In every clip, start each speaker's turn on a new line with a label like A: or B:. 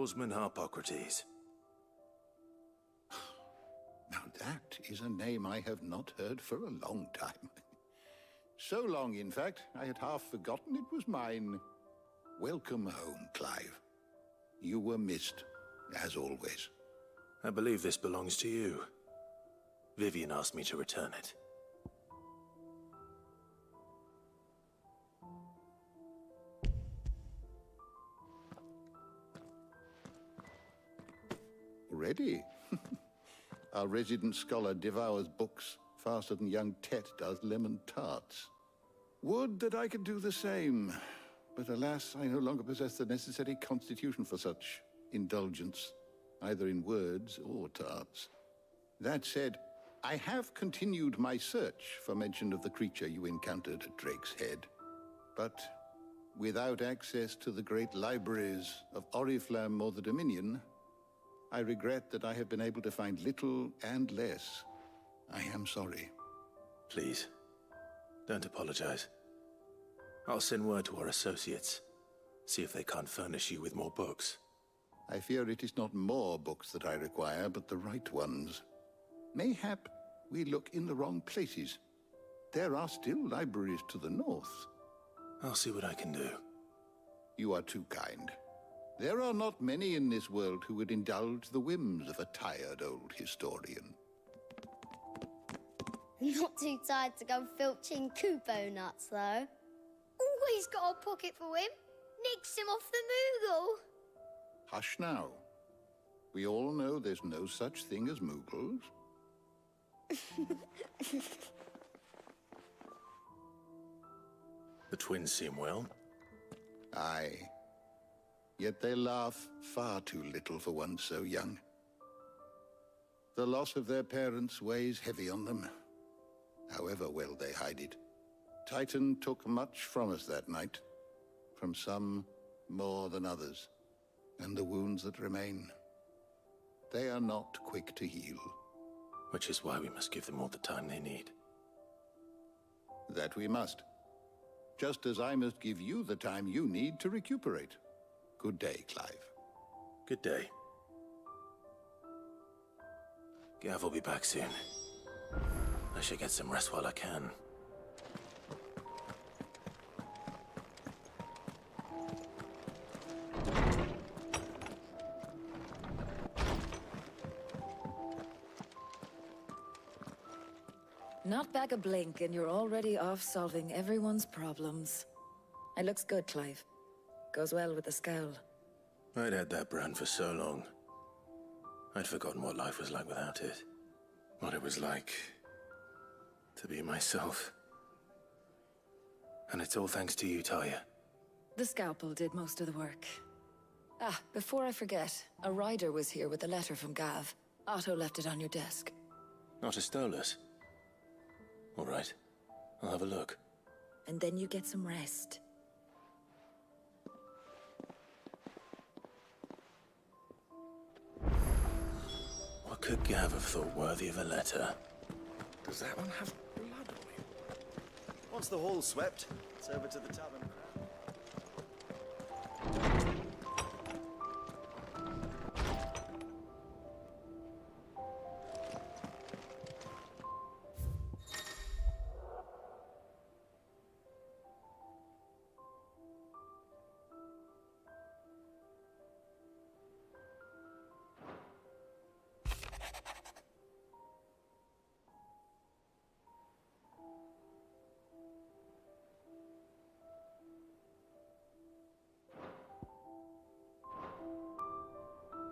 A: Oarsman Harpocrates.
B: Now that is a name I have not heard for a long time. So long, in fact, I had half forgotten it was mine. Welcome home, Clive. You were missed, as always.
A: I believe this belongs to you. Vivian asked me to return it.
B: Ready? Our resident scholar devours books faster than young Tet does lemon tarts. Would that I could do the same, but alas, I no longer possess the necessary constitution for such indulgence, either in words or tarts. That said, I have continued my search for mention of the creature you encountered at Drake's Head, but without access to the great libraries of Oriflamme or the Dominion, I regret that I have been able to find little and less. I am sorry.
A: Please, don't apologize. I'll send word to our associates. See if they can't furnish you with more books.
B: I fear it is not more books that I require, but the right ones. Mayhap we look in the wrong places. There are still libraries to the north.
A: I'll see what I can do.
B: You are too kind. There are not many in this world who would indulge the whims of a tired old historian.
C: Not too tired to go filching Kupo nuts, though.
D: Always got a pocket for him. Nicks him off the Moogle.
B: Hush now. We all know there's no such thing as Moogles.
A: The twins seem well.
B: Aye. Yet they laugh far too little for one so young. The loss of their parents weighs heavy on them, however well they hide it. Titan took much from us that night, from some more than others, and the wounds that remain, they are not quick to heal.
A: Which is why we must give them all the time they need.
B: That we must. Just as I must give you the time you need to recuperate. Good day, Clive.
A: Good day. Gav will be back soon. I should get some rest while I can.
E: Not back a blink and you're already off solving everyone's problems. It looks good, Clive. Goes well with the scowl.
A: I'd had that brand for so long. I'd forgotten what life was like without it. What it was like to be myself. And it's all thanks to you, Talia.
E: The scalpel did most of the work. Ah, before I forget, a rider was here with a letter from Gav. Otto left it on your desk.
A: Not a Stolas. All right, I'll have a look.
E: And then you get some rest.
A: What could Gav have thought worthy of a letter?
F: Does that one have blood on it?
G: Once the hall's swept, it's over to the tavern.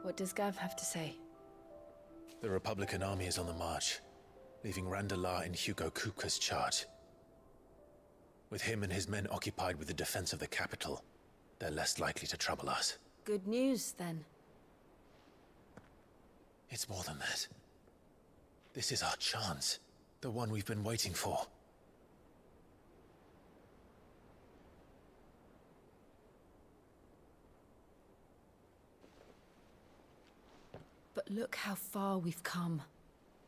H: What does Gav have to say?
I: The Republican army is on the march, leaving Randalar in Hugo Kupka's charge. With him and his men occupied with the defense of the capital, they're less likely to trouble us.
H: Good news, then.
I: It's more than that. This is our chance, the one we've been waiting for.
H: But look how far we've come.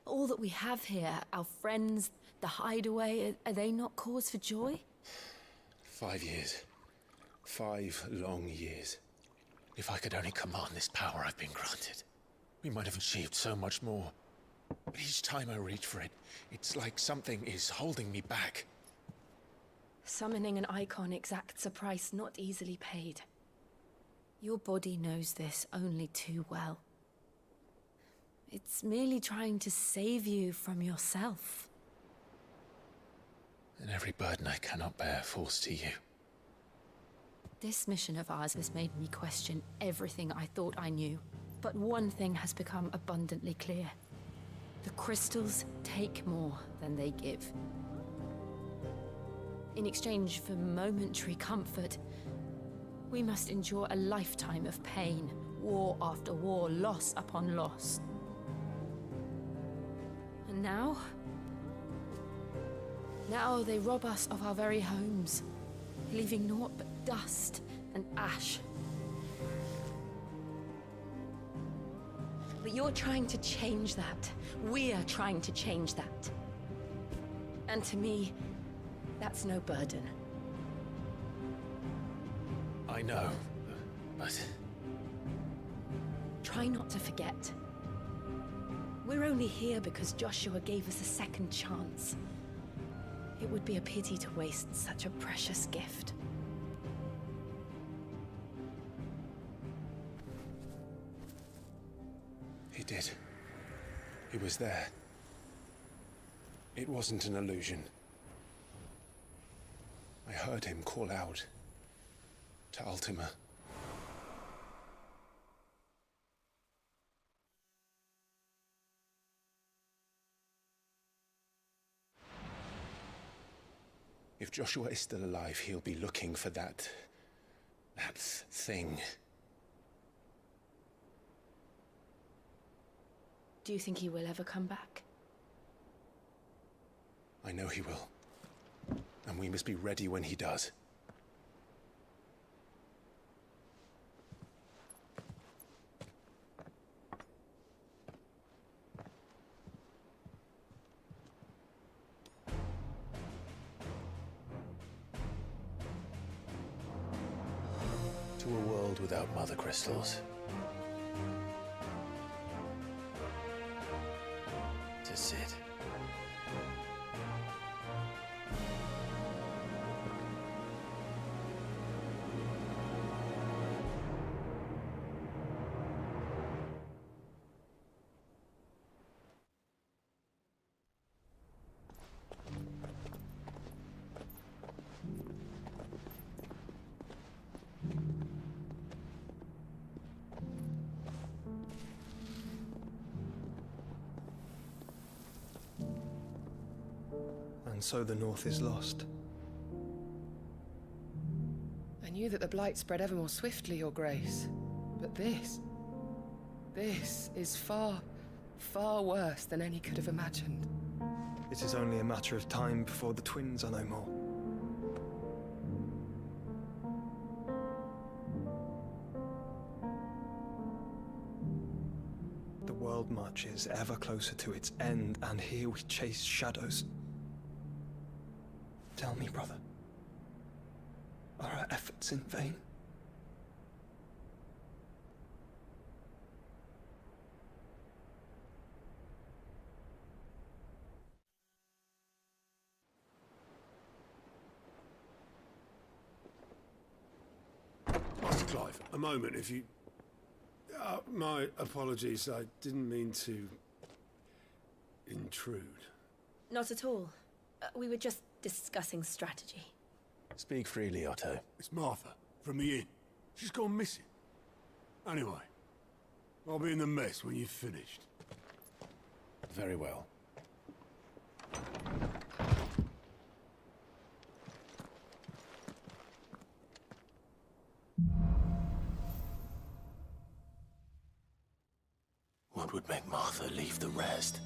H: All that we have here, our friends, the hideaway, are they not cause for joy?
I: 5 years. 5 long years. If I could only command this power I've been granted, we might have achieved so much more. But each time I reach for it, it's like something is holding me back.
H: Summoning an icon exacts a price not easily paid. Your body knows this only too well. It's merely trying to save you from yourself.
I: And every burden I cannot bear falls to you.
H: This mission of ours has made me question everything I thought I knew. But one thing has become abundantly clear. The crystals take more than they give. In exchange for momentary comfort, we must endure a lifetime of pain, war after war, loss upon loss. And now they rob us of our very homes, leaving naught but dust and ash. But you're trying to change that. We're trying to change that. And to me, that's no burden.
I: I know, but...
H: Try not to forget. We're only here because Joshua gave us a second chance. It would be a pity to waste such a precious gift.
I: He did. He was there. It wasn't an illusion. I heard him call out to Ultima. If Joshua is still alive, he'll be looking for that thing.
H: Do you think he will ever come back?
I: I know he will. And we must be ready when he does. To a world without mother crystals. To Sid.
J: And so the North is lost.
K: I knew that the Blight spread ever more swiftly, Your Grace. But this is far, far worse than any could have imagined.
J: It is only a matter of time before the twins are no more. The world marches ever closer to its end, and here we chase shadows. Tell me, brother, are our efforts in vain?
L: Master Clive, a moment, if you... my apologies, I didn't mean to... intrude.
H: Not at all. We were just discussing strategy.
I: Speak freely, Otto.
L: It's Martha, from the inn. She's gone missing. Anyway, I'll be in the mess when you've finished.
I: Very well.
A: What would make Martha leave the rest?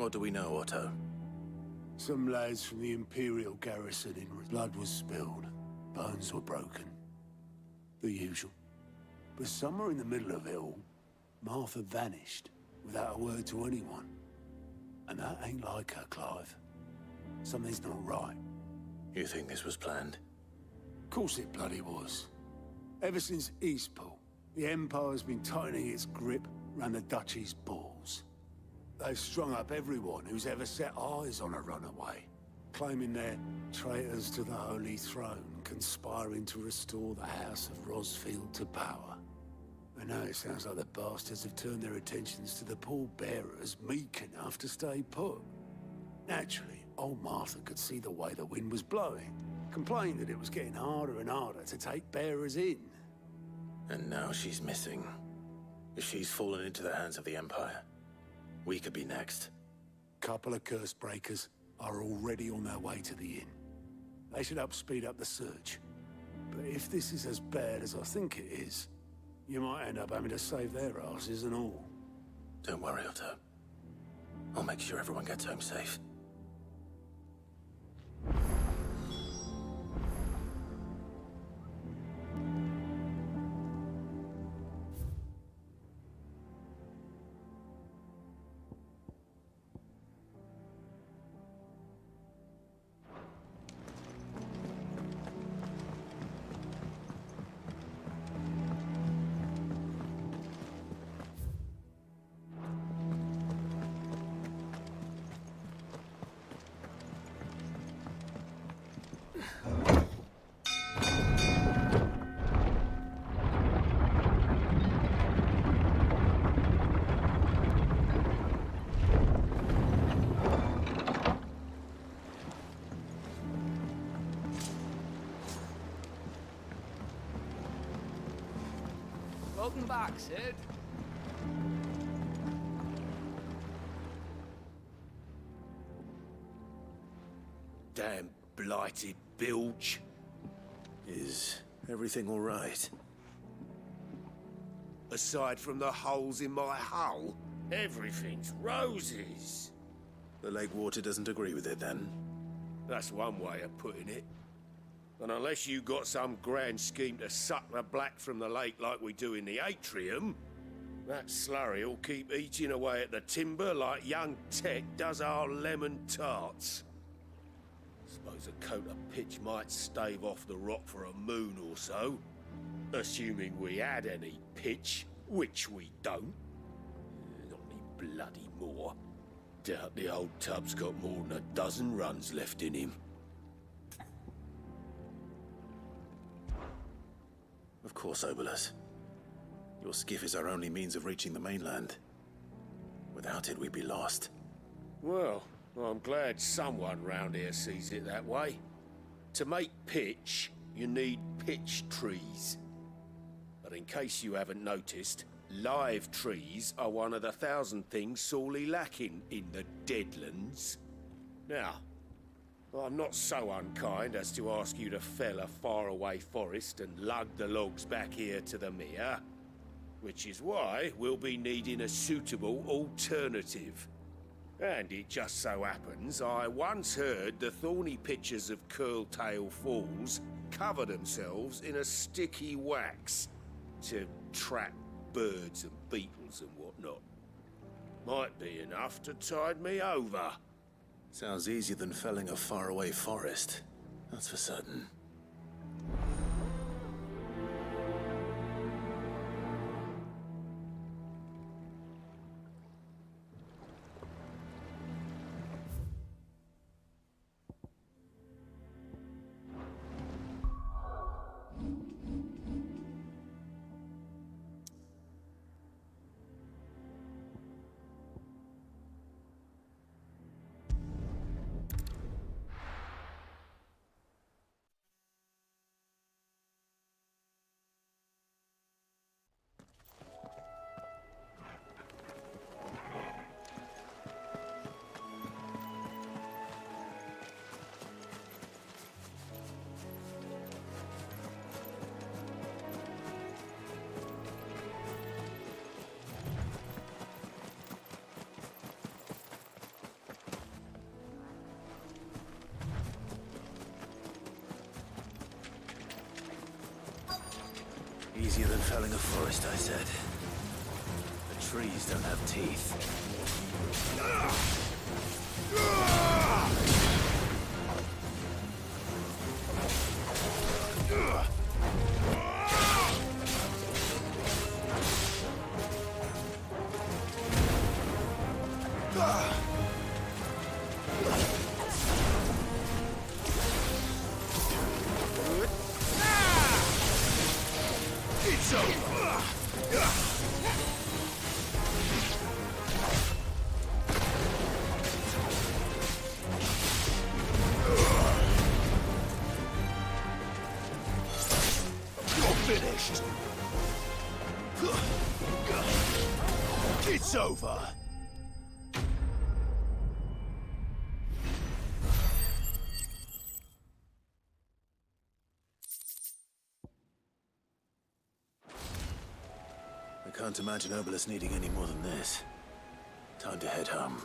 A: What do we know, Otto?
L: Some lads from the Imperial garrison in blood was spilled. Bones were broken. The usual. But somewhere in the middle of it all, Martha vanished without a word to anyone. And that ain't like her, Clive. Something's not right.
A: You think this was planned?
L: Of course it bloody was. Ever since Eastpool, the Empire's been tightening its grip around the Duchy's balls. They've strung up everyone who's ever set eyes on a runaway, claiming they're traitors to the Holy Throne, conspiring to restore the House of Rosfield to power. And now it sounds like the bastards have turned their attentions to the pallbearers meek enough to stay put. Naturally, old Martha could see the way the wind was blowing, complained that it was getting harder and harder to take bearers in.
A: And now she's missing. If she's fallen into the hands of the Empire, we could be next.
L: Couple of curse breakers are already on their way to the inn. They should help speed up the search. But if this is as bad as I think it is, you might end up having to save their asses and all.
A: Don't worry, Otto. I'll make sure everyone gets home safe.
M: Welcome back, Sid.
N: Damn blighted bilge.
A: Is everything all right?
N: Aside from the holes in my hull, everything's roses.
A: The lake water doesn't agree with it, then?
N: That's one way of putting it. And unless you got some grand scheme to suck the black from the lake like we do in the atrium, that slurry will keep eating away at the timber like young Ted does our lemon tarts. Suppose a coat of pitch might stave off the rock for a moon or so, assuming we had any pitch, which we don't. Not any bloody more. Doubt the old tub's got more than a dozen runs left in him.
A: Of course, Obolus. Your skiff is our only means of reaching the mainland. Without it, we'd be lost.
N: Well, I'm glad someone round here sees it that way. To make pitch, you need pitch trees. But in case you haven't noticed, live trees are one of the 1,000 things sorely lacking in the Deadlands. Now, I'm not so unkind as to ask you to fell a faraway forest and lug the logs back here to the mere, which is why we'll be needing a suitable alternative. And it just so happens I once heard the thorny pitchers of Curltail Falls cover themselves in a sticky wax to trap birds and beetles and whatnot. Might be enough to tide me over.
A: Sounds easier than felling a faraway forest. That's for certain. felling a forest, I said. The trees don't have teeth.
N: It's over! You're finished! It's over!
A: I can't imagine Obelisk needing any more than this. Time to head home.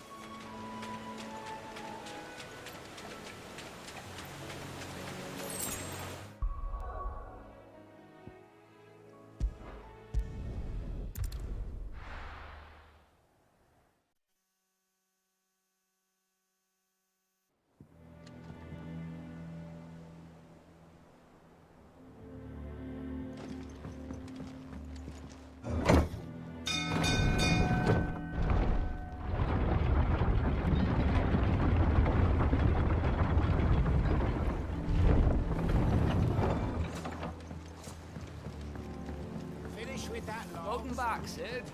M: Welcome back, Sid.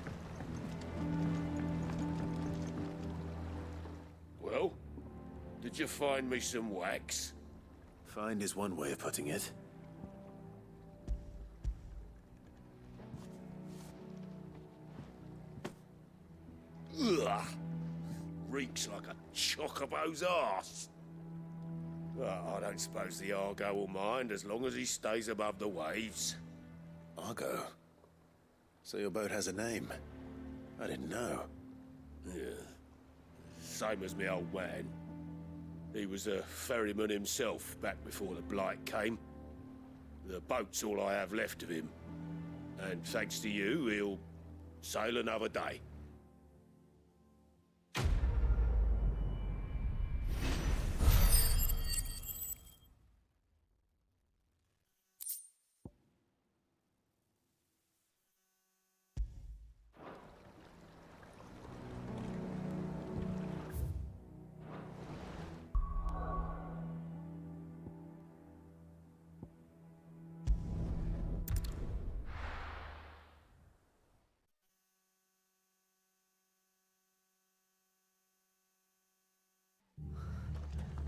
N: Well, did you find me some wax?
A: Find is one way of putting it.
N: Ugh! Reeks like a chocobo's arse. I don't suppose the Argo will mind as long as he stays above the waves.
A: Argo? So your boat has a name? I didn't know.
N: Yeah. Same as me old man. He was a ferryman himself back before the Blight came. The boat's all I have left of him. And thanks to you, he'll sail another day.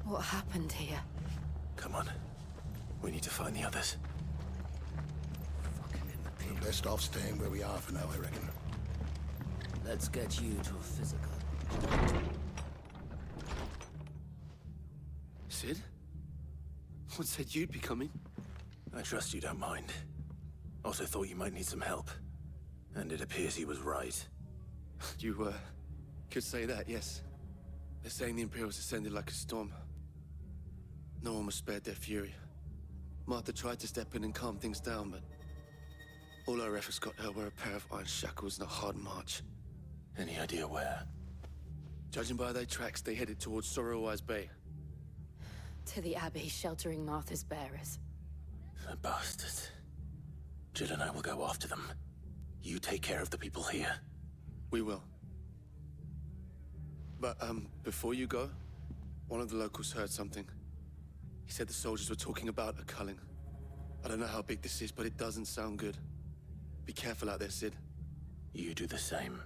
H: What happened here?
A: Come on. We need to find the others.
B: We're best off staying where we are for now, I reckon.
O: Let's get you to a physical.
P: Sid? What said you'd be coming?
A: I trust you don't mind. Also thought you might need some help. And it appears he was right.
P: You, could say that, yes. They're saying the Imperials descended like a storm. No one was spared their fury. Martha tried to step in and calm things down, but all our efforts got her were a pair of iron shackles and a hard march.
A: Any idea where?
P: Judging by their tracks, they headed towards Sorrowwise Bay.
H: To the Abbey sheltering Martha's bearers.
A: The bastards. Jill and I will go after them. You take care of the people here.
P: We will. But, before you go, one of the locals heard something. He said the soldiers were talking about a culling. I don't know how big this is, but it doesn't sound good. Be careful out there, Sid.
A: You do the same.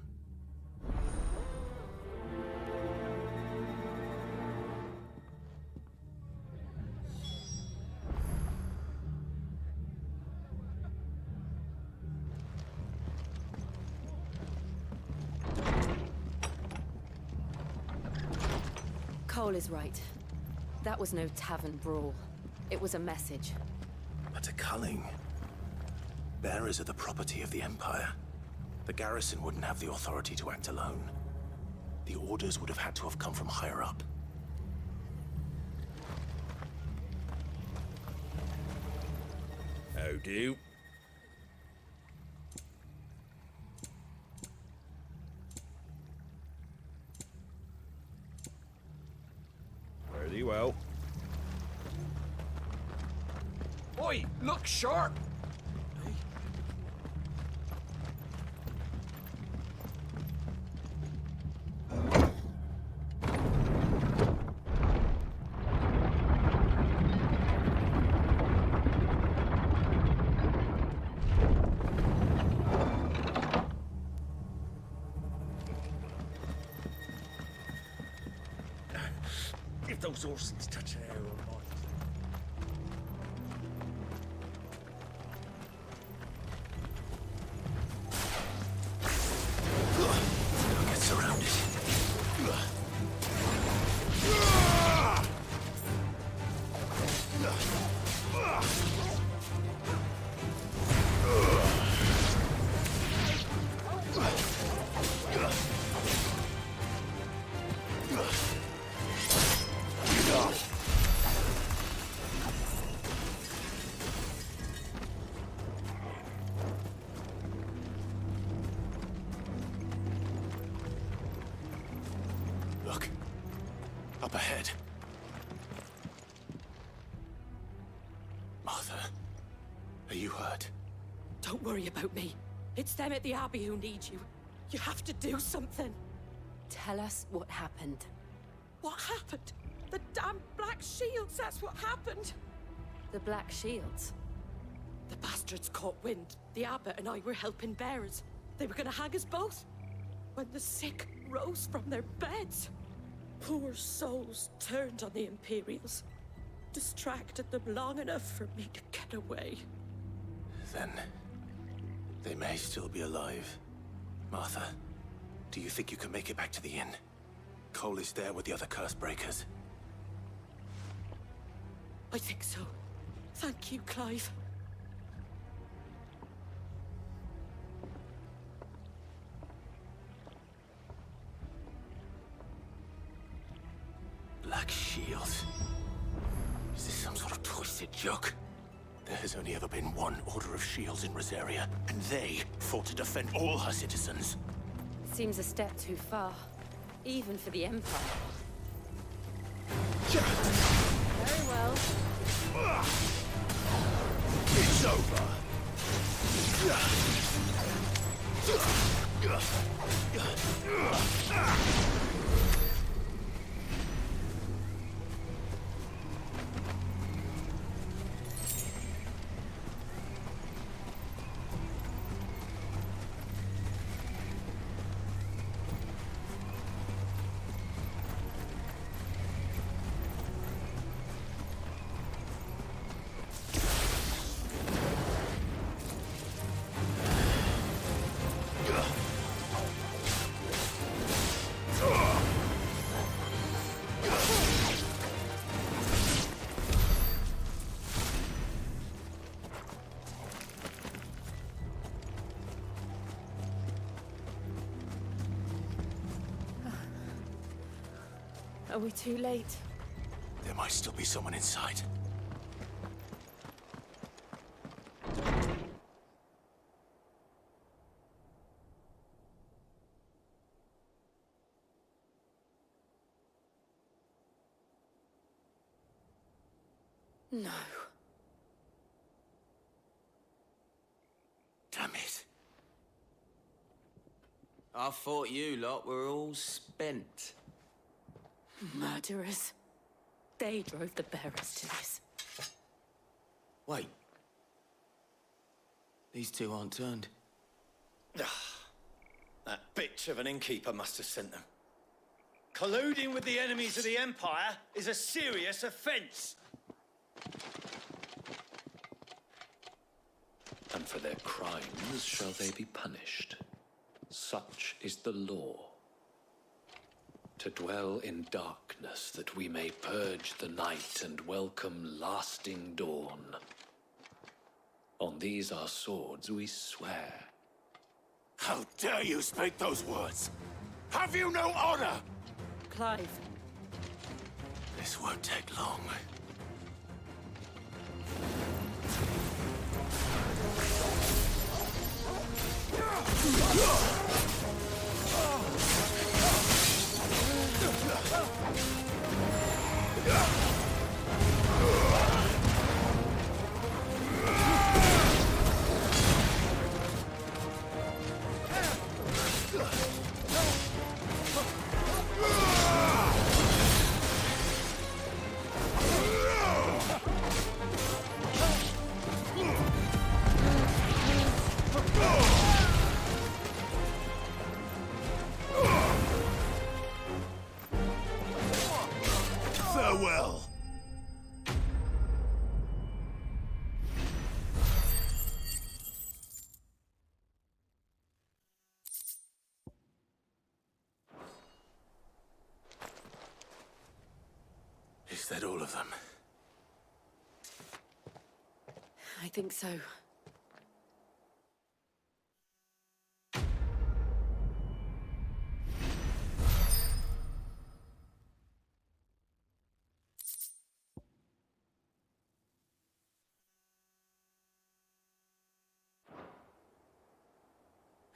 H: Cole is right. That was no tavern brawl. It was a message.
A: But a culling. Bearers are the property of the Empire. The garrison wouldn't have the authority to act alone. The orders would have had to have come from higher up.
N: How do?
J: well.
M: Oi, look sharp!
N: If those horses touch an arrow of mine.
A: They'll get surrounded. Look. Up ahead. Martha, are you hurt?
Q: Don't worry about me. It's them at the Abbey who need you. You have to do something.
H: Tell us what happened.
Q: What happened? The damn Black Shields, that's what happened.
H: The Black Shields?
Q: The bastards caught wind. The abbot and I were helping bearers. They were gonna hang us both. When the sick rose from their beds, poor souls turned on the Imperials. Distracted them long enough for me to get away.
A: Then they may still be alive. Martha, do you think you can make it back to the inn? Cole is there with the other curse breakers.
Q: I think so. Thank you, Clive.
A: Black Shields. Is this some sort of twisted joke? There has only ever been one Order of Shields in Rosaria, and they fought to defend all her citizens.
H: Seems a step too far, even for the Empire. Very well.
A: It's over.
H: Are we too late?
A: There might still be someone inside.
H: No.
A: Damn it.
O: I thought you lot were all spent.
Q: Murderers. They drove the bearers to this.
O: Wait. These two aren't turned.
G: That bitch of an innkeeper must have sent them. Colluding with the enemies of the Empire is a serious offense.
R: And for their crimes shall they be punished. Such is the law. To dwell in darkness that we may purge the night and welcome lasting dawn. On these our swords we swear.
A: How dare you speak those words? Have you no honor?
Q: Clive.
A: This won't take long. well. Is that all of them?
H: I think so.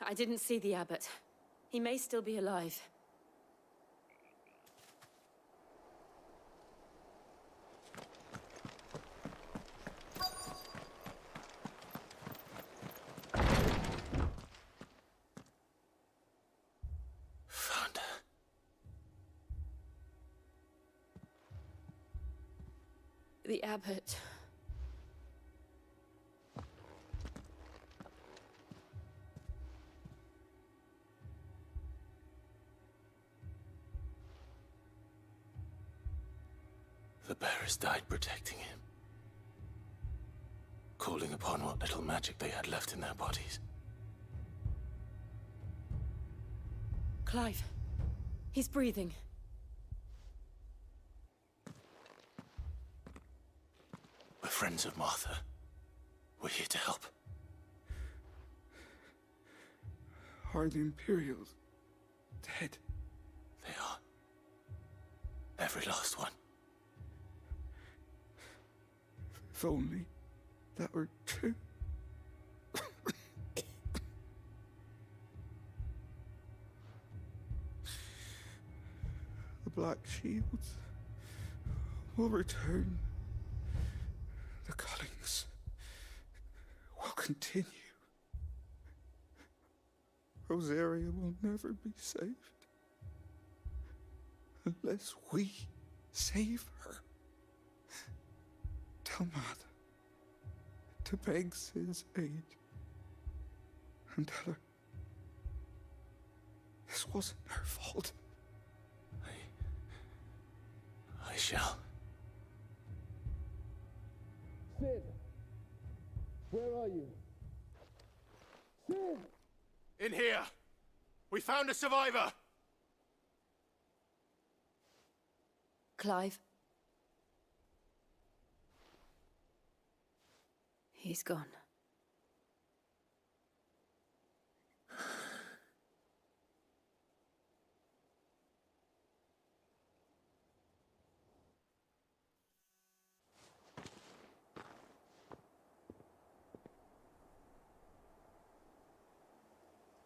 H: I didn't see the abbot. He may still be alive.
A: Found her.
H: The abbot.
A: The bearers died protecting him. Calling upon what little magic they had left in their bodies.
H: Clive. He's breathing.
A: We're friends of Martha. We're here to help.
M: Are the Imperials dead?
A: They are. Every last one.
M: If only that were true. The Black Shields will return. The cullings will continue. Rosaria will never be saved unless we save her. Tell Martha to beg Sid's aid and tell her this wasn't her fault.
A: I shall.
L: Sid! Where are you? Sid!
N: In here! We found a survivor!
H: Clive. He's gone.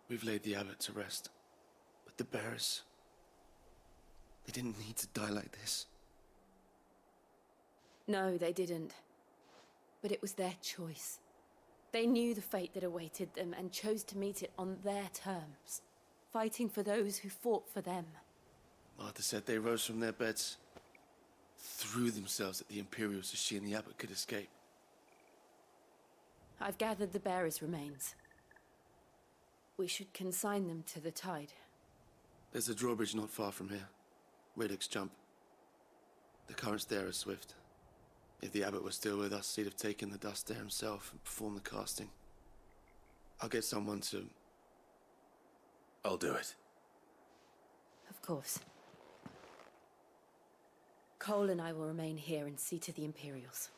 P: We've laid the abbot to rest. But the bearers... they didn't need to die like this.
H: No, they didn't. But it was their choice. They knew the fate that awaited them and chose to meet it on their terms, fighting for those who fought for them.
P: Martha said they rose from their beds, threw themselves at the Imperials so she and the abbot could escape.
H: I've gathered the bearers' remains. We should consign them to the tide.
P: There's a drawbridge not far from here. Radix Jump. The currents there are swift. If the abbot was still with us, he'd have taken the dust there himself and performed the casting. I'll get someone to...
A: I'll do it.
H: Of course. Cole and I will remain here and see to the Imperials.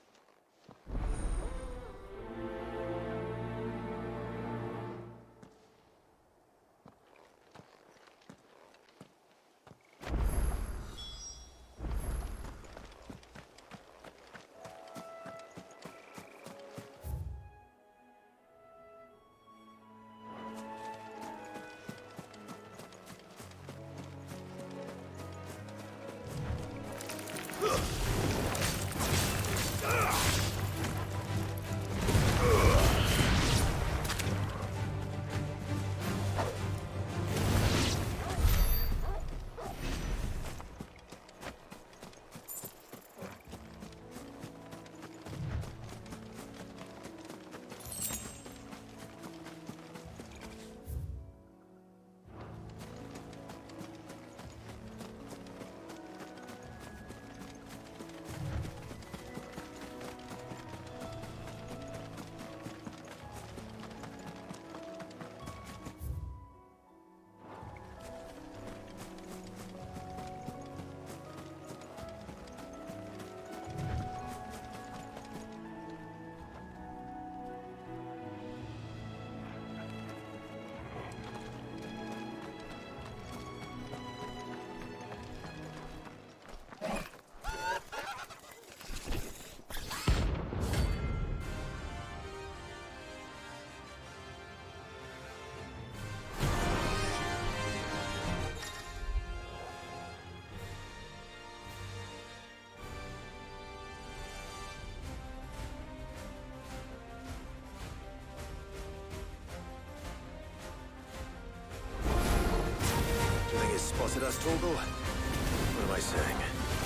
A: What's it us, Torgal? What am I saying?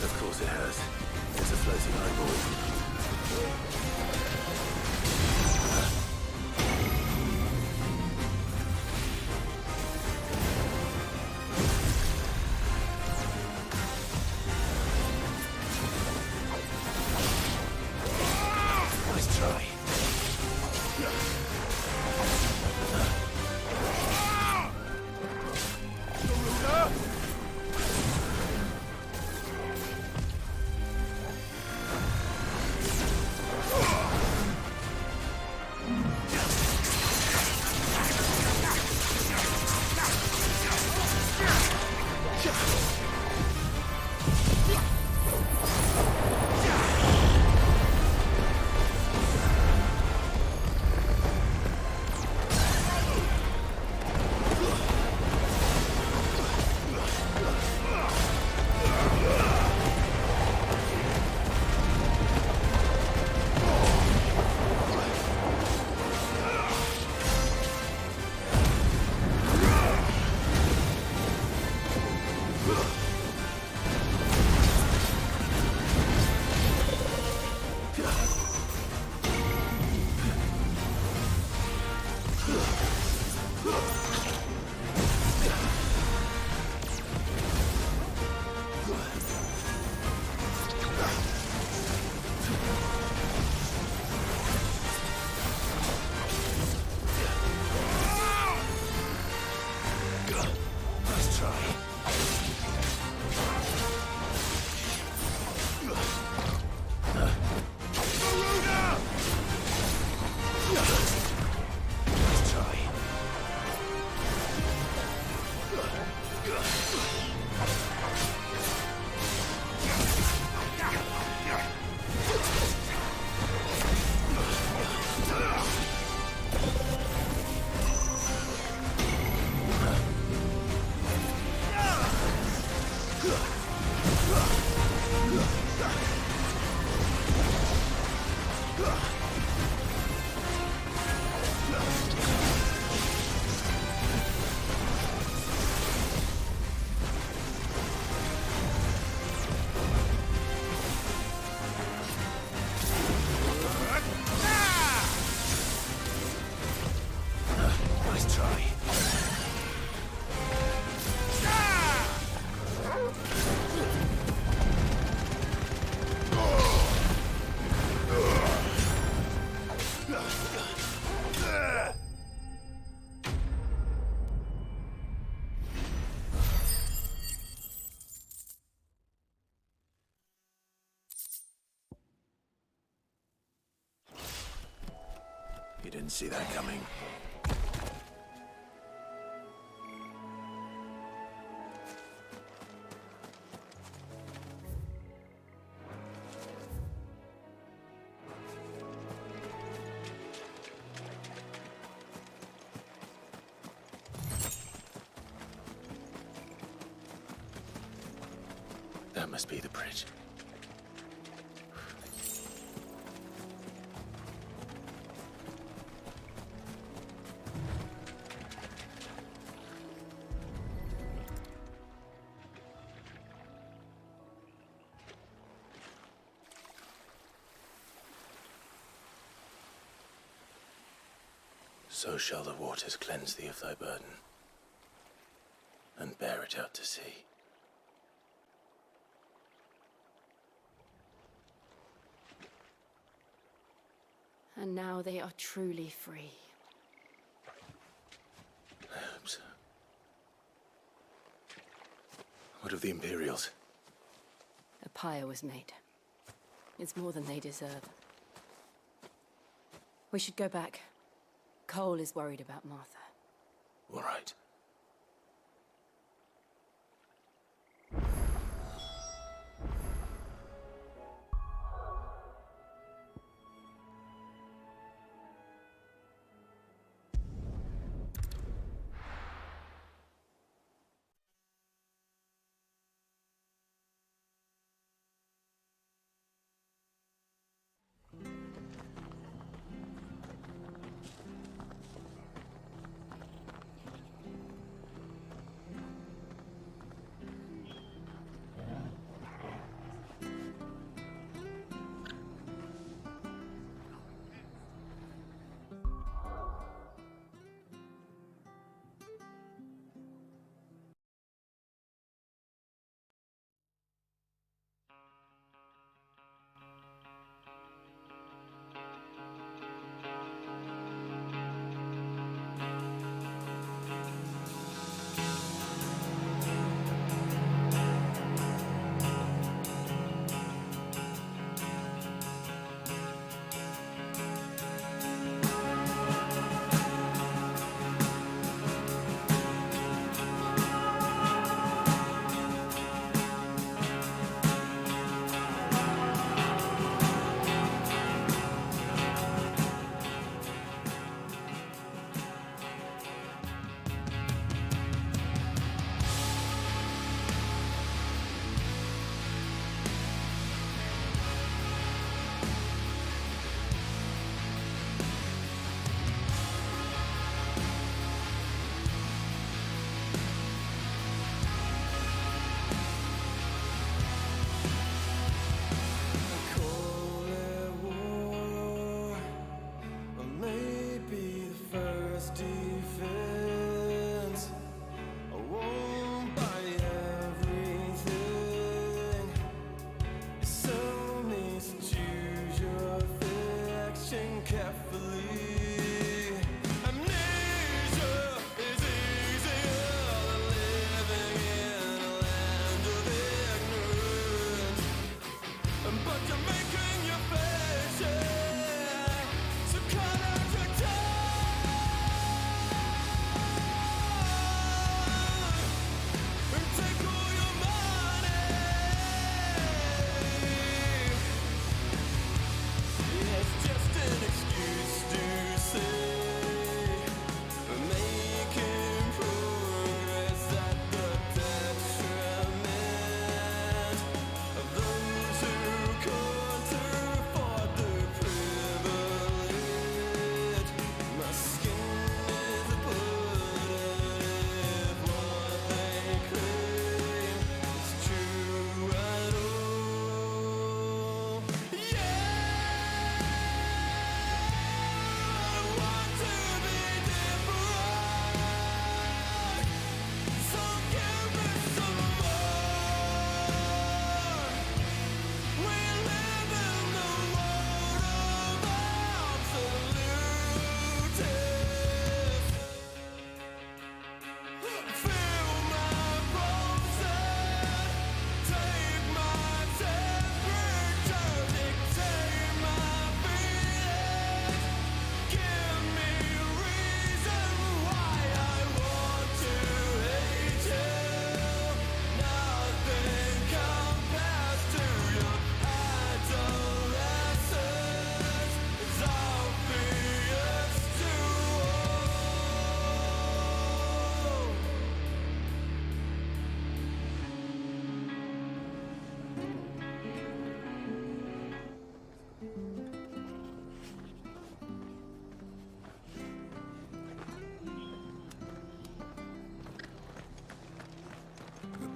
A: Of course it has. It's a floating eyeball. Nice try. Nice try. Nice try. Nice try. You didn't see that coming. That must be the bridge. So shall the waters cleanse thee of thy burden, and bear it out to sea.
H: And now they are truly free.
A: I hope so. What of the Imperials?
H: A pyre was made. It's more than they deserve. We should go back. Cole is worried about Martha.
A: All right.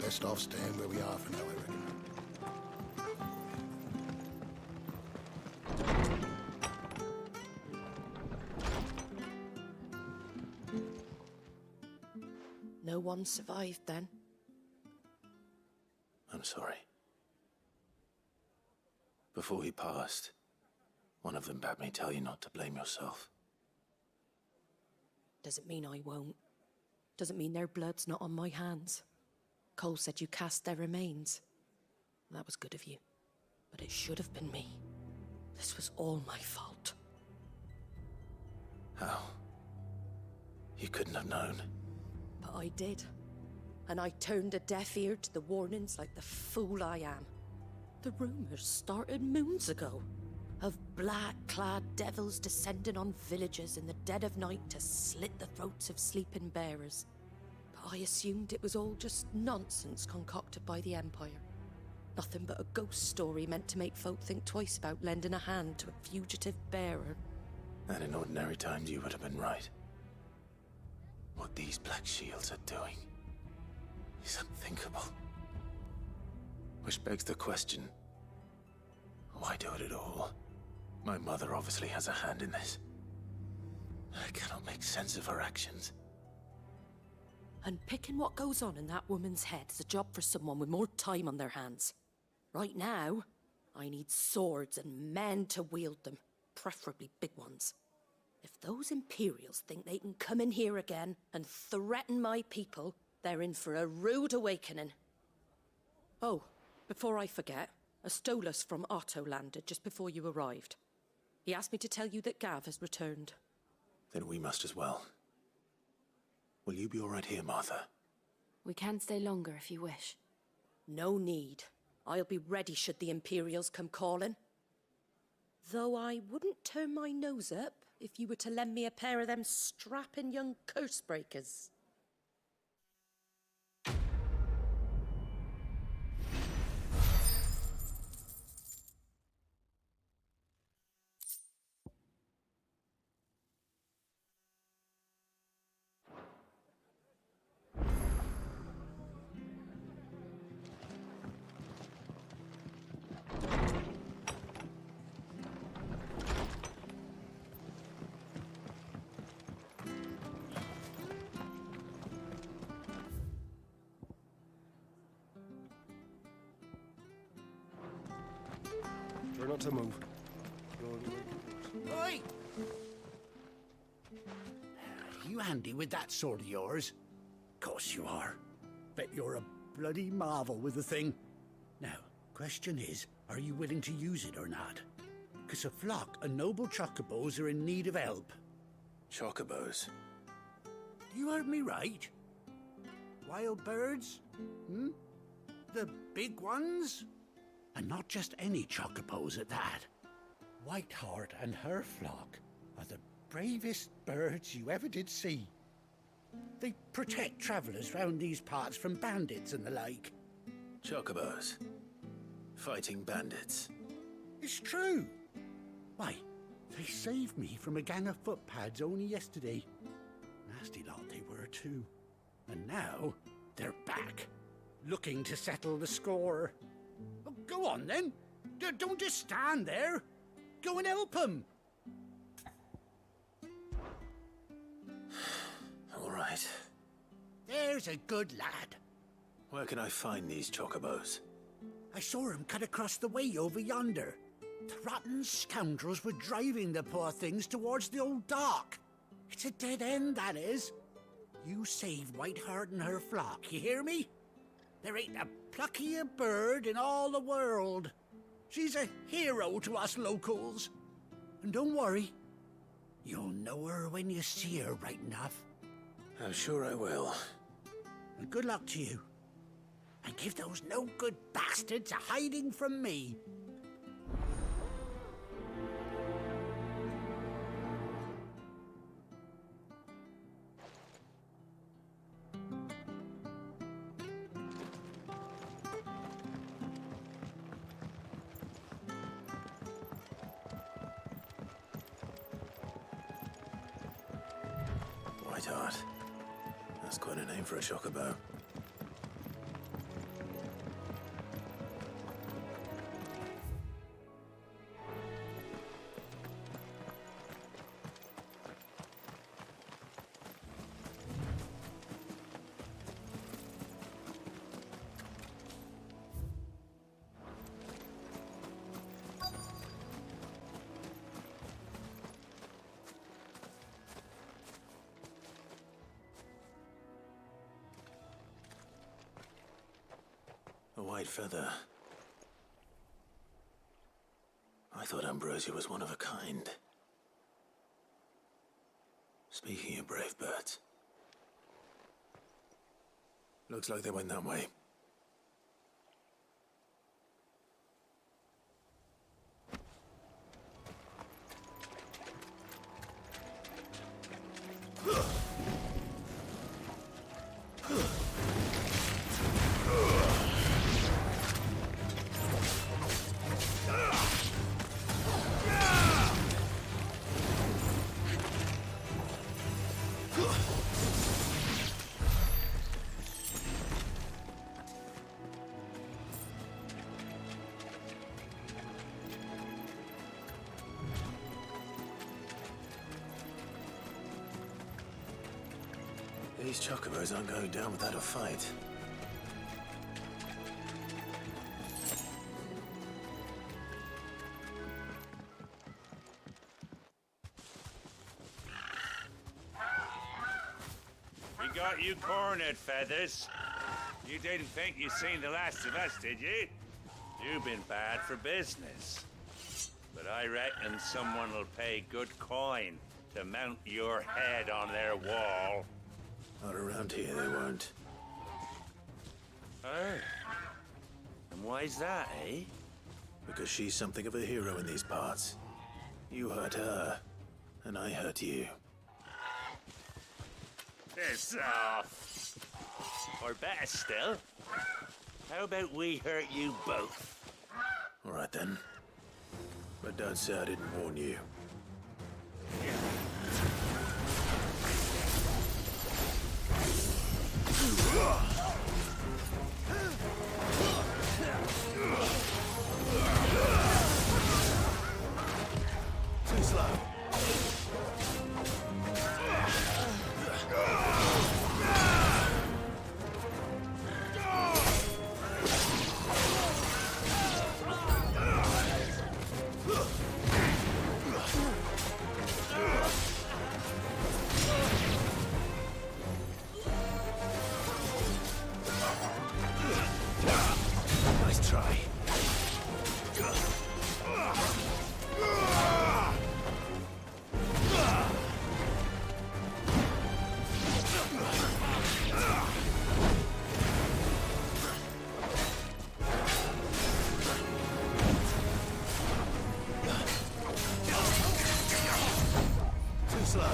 B: Best off staying where we are for now, I reckon.
Q: No one survived then?
A: I'm sorry. Before he passed, one of them bade me tell you not to blame yourself.
Q: Doesn't mean I won't. Doesn't mean their blood's not on my hands. Cole said you cast their remains. That was good of you. But it should have been me. This was all my fault.
A: How? You couldn't have known.
Q: But I did. And I turned a deaf ear to the warnings like the fool I am. The rumors started moons ago. Of black-clad devils descending on villages in the dead of night to slit the throats of sleeping bearers. But I assumed it was all just nonsense concocted by the Empire. Nothing but a ghost story meant to make folk think twice about lending a hand to a fugitive bearer.
A: And in ordinary times you would have been right. What these Black Shields are doing is unthinkable. Which begs the question, why do it at all? My mother obviously has a hand in this. I cannot make sense of her actions.
Q: And picking what goes on in that woman's head is a job for someone with more time on their hands. Right now, I need swords and men to wield them, preferably big ones. If those Imperials think they can come in here again and threaten my people, they're in for a rude awakening. Oh, before I forget, a Stolas from Otto landed just before you arrived. He asked me to tell you that Gav has returned.
A: Then we must as well. Will you be all right here, Martha?
H: We can stay longer if you wish.
Q: No need. I'll be ready should the Imperials come calling. Though I wouldn't turn my nose up if you were to lend me a pair of them strapping young curse-breakers.
J: Try not to move.
S: Oi! You handy with that sword of yours? Course you are. Bet you're a bloody marvel with the thing. Now, question is, are you willing to use it or not? 'Cause a flock of noble chocobos are in need of help.
A: Chocobos?
S: You heard me right. Wild birds? Hmm? The big ones? And not just any chocobos at that. Whiteheart and her flock are the bravest birds you ever did see. They protect travellers round these parts from bandits and the like.
A: Chocobos? Fighting bandits?
S: It's true. Why, they saved me from a gang of footpads only yesterday. Nasty lot they were too. And now they're back, looking to settle the score. Oh, go on then. Don't just stand there. Go and help them.
A: All right.
S: There's a good lad.
A: Where can I find these chocobos?
S: I saw him cut across the way over yonder. The rotten scoundrels were driving the poor things towards the old dock. It's a dead end, that is. You save Whiteheart and her flock, you hear me? There ain't a pluckier bird in all the world. She's a hero to us locals. And don't worry, you'll know her when you see her right enough.
A: I'm sure I will.
S: And good luck to you. And give those no-good bastards a hiding from me.
A: Whiteheart. That's quite a name for a chocobo. A white feather. I thought Ambrosia was one of a kind. Speaking of brave birds. Looks like they went that way. These chocobos aren't going down without a fight.
T: We got you cornered, Feathers. You didn't think you'd seen the last of us, did you? You've been bad for business. But I reckon someone will pay good coin to mount your head on their wall.
A: Not around here, they won't.
T: Oh. And why's that, eh?
A: Because she's something of a hero in these parts. You hurt her, and I hurt you.
T: Piss off. Or better still, how about we hurt you both?
A: All right then. But don't say I didn't warn you. Too slow. Nice try. Too slow.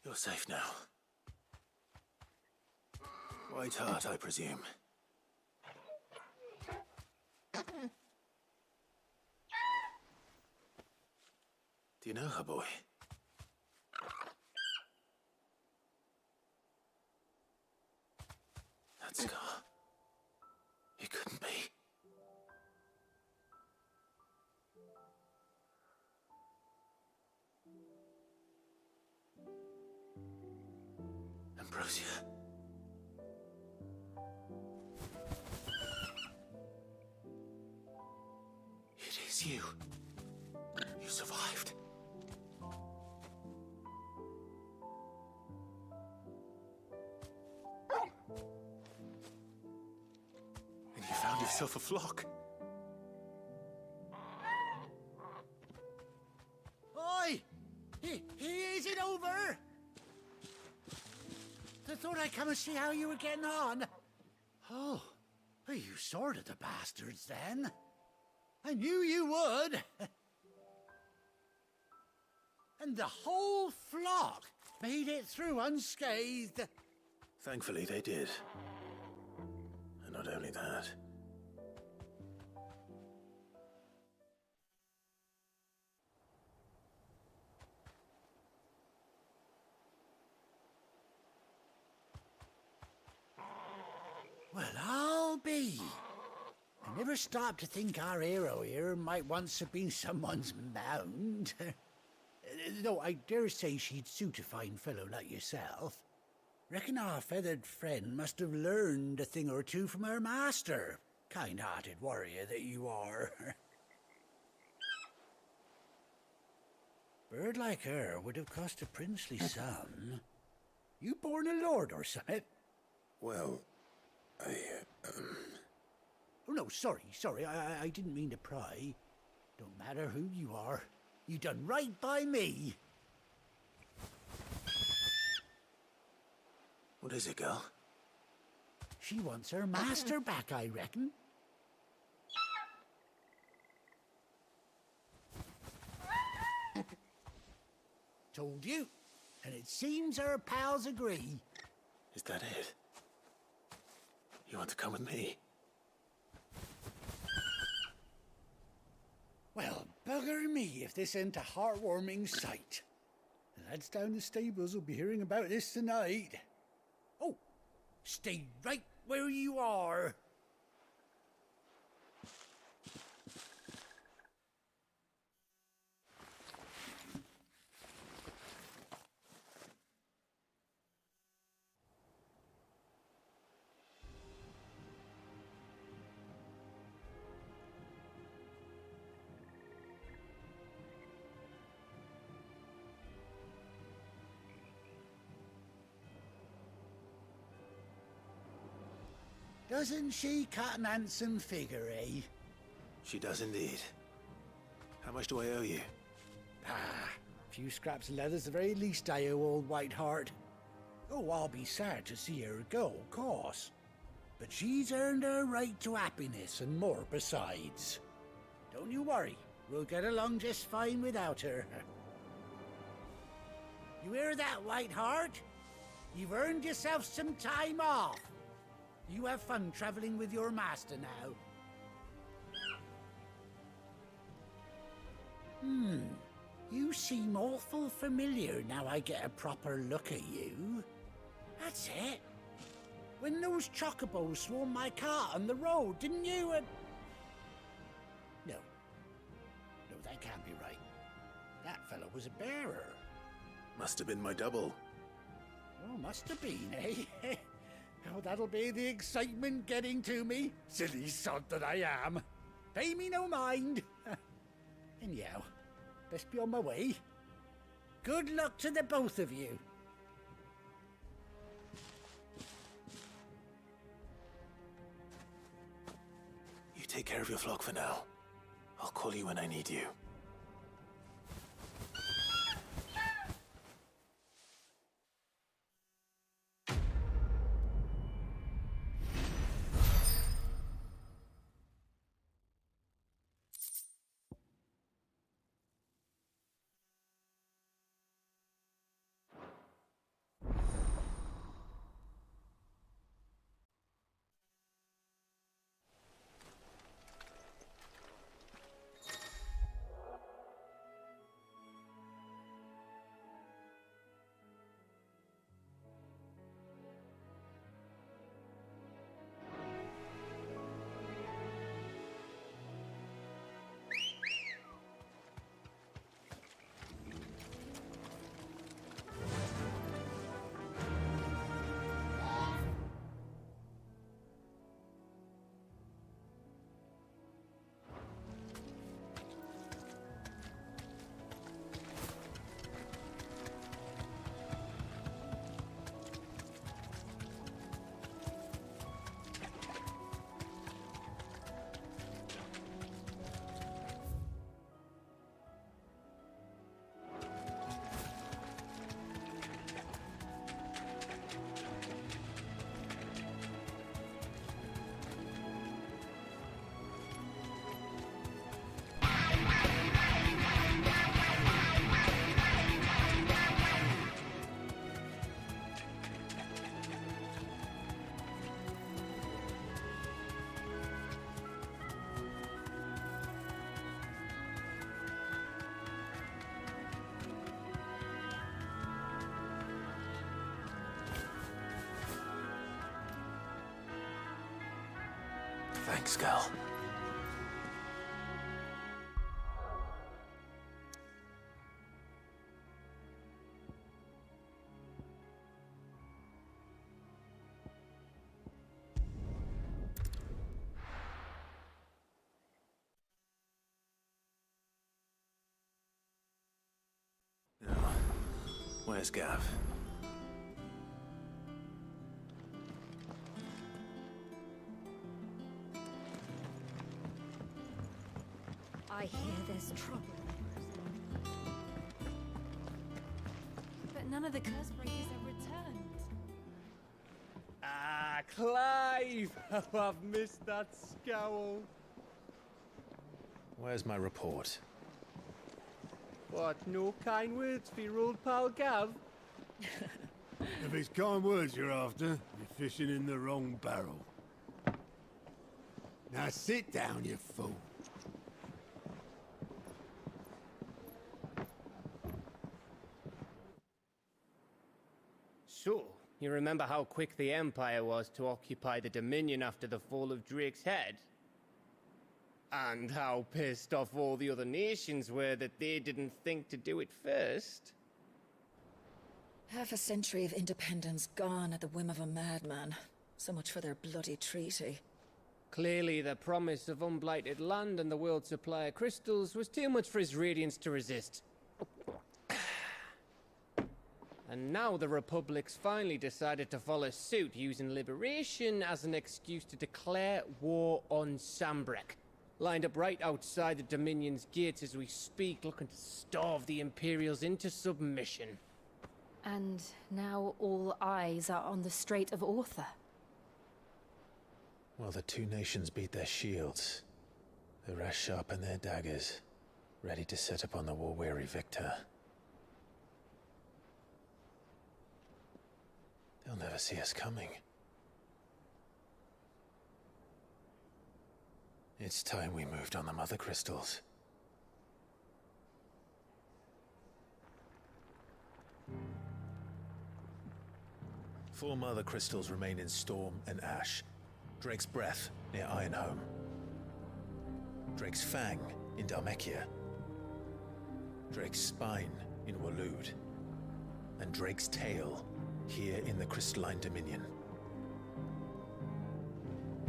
A: You're safe now. White Heart, I presume. Do you know her, boy? That scar. It couldn't be. Ambrosia. It is you. You survived.
I: yourself a flock.
S: Oi! Is it over? I thought I'd come and see how you were getting on. Oh, well, you sorted the bastards then. I knew you would. And the whole flock made it through unscathed.
A: Thankfully, they did. And not only that.
S: Well, I'll be. I never stopped to think our hero here might once have been someone's mount. Though I dare say she'd suit a fine fellow like yourself. Reckon our feathered friend must have learned a thing or two from her master. Kind-hearted warrior that you are. Bird like her would have cost a princely sum. You born a lord or something?
A: Well,
S: Oh, no, sorry. I didn't mean to pry. Don't matter who you are. You done right by me.
A: What is it, girl?
S: She wants her master back, I reckon. Told you. And it seems her pals agree.
A: Is that it? You want to come with me?
S: Well, bugger me if this ain't a heartwarming sight. The lads down the stables will be hearing about this tonight. Oh, stay right where you are. Doesn't she cut an handsome figure, eh?
A: She does indeed. How much do I owe you?
S: Ah, a few scraps of leather's the very least I owe old Whiteheart. Oh, I'll be sad to see her go, of course. But she's earned her right to happiness and more besides. Don't you worry, we'll get along just fine without her. You hear that, Whiteheart? You've earned yourself some time off. You have fun traveling with your master now. You seem awful familiar now I get a proper look at you. That's it. When those chocobos swarmed my cart on the road, didn't you? No, that can't be right. That fellow was a bearer.
A: Must have been my double.
S: Oh, must have been, eh? Oh, that'll be the excitement getting to me. Silly sod that I am. Pay me no mind. Anyhow, best be on my way. Good luck to the both of you.
A: You take care of your flock for now. I'll call you when I need you. Thanks, Gal. Where's Gav?
H: I hear there's trouble. But none of the curse breakers have returned.
U: Ah, Clive! How I've missed that scowl.
I: Where's my report?
U: What, no kind words for your old pal Gav?
L: If it's kind words you're after, you're fishing in the wrong barrel. Now sit down, you fool.
U: So, you remember how quick the Empire was to occupy the Dominion after the fall of Drake's head? And how pissed off all the other nations were that they didn't think to do it first?
E: Half a century of independence gone at the whim of a madman. So much for their bloody treaty.
U: Clearly, the promise of unblighted land and the world's supply of crystals was too much for his radiance to resist. And now the Republic's finally decided to follow suit, using liberation as an excuse to declare war on Sambrek. Lined up right outside the Dominion's gates as we speak, looking to starve the Imperials into submission.
H: And now all eyes are on the Strait of Author.
I: Well, the two nations beat their shields. The rest sharpen their daggers, ready to set upon the war-weary victor. They'll never see us coming. It's time we moved on the Mother Crystals. Four Mother Crystals remain in Storm and Ash. Drake's Breath near Ironhome. Drake's Fang in Dhalmekia. Drake's Spine in Waloed. And Drake's Tail here in the Crystalline Dominion.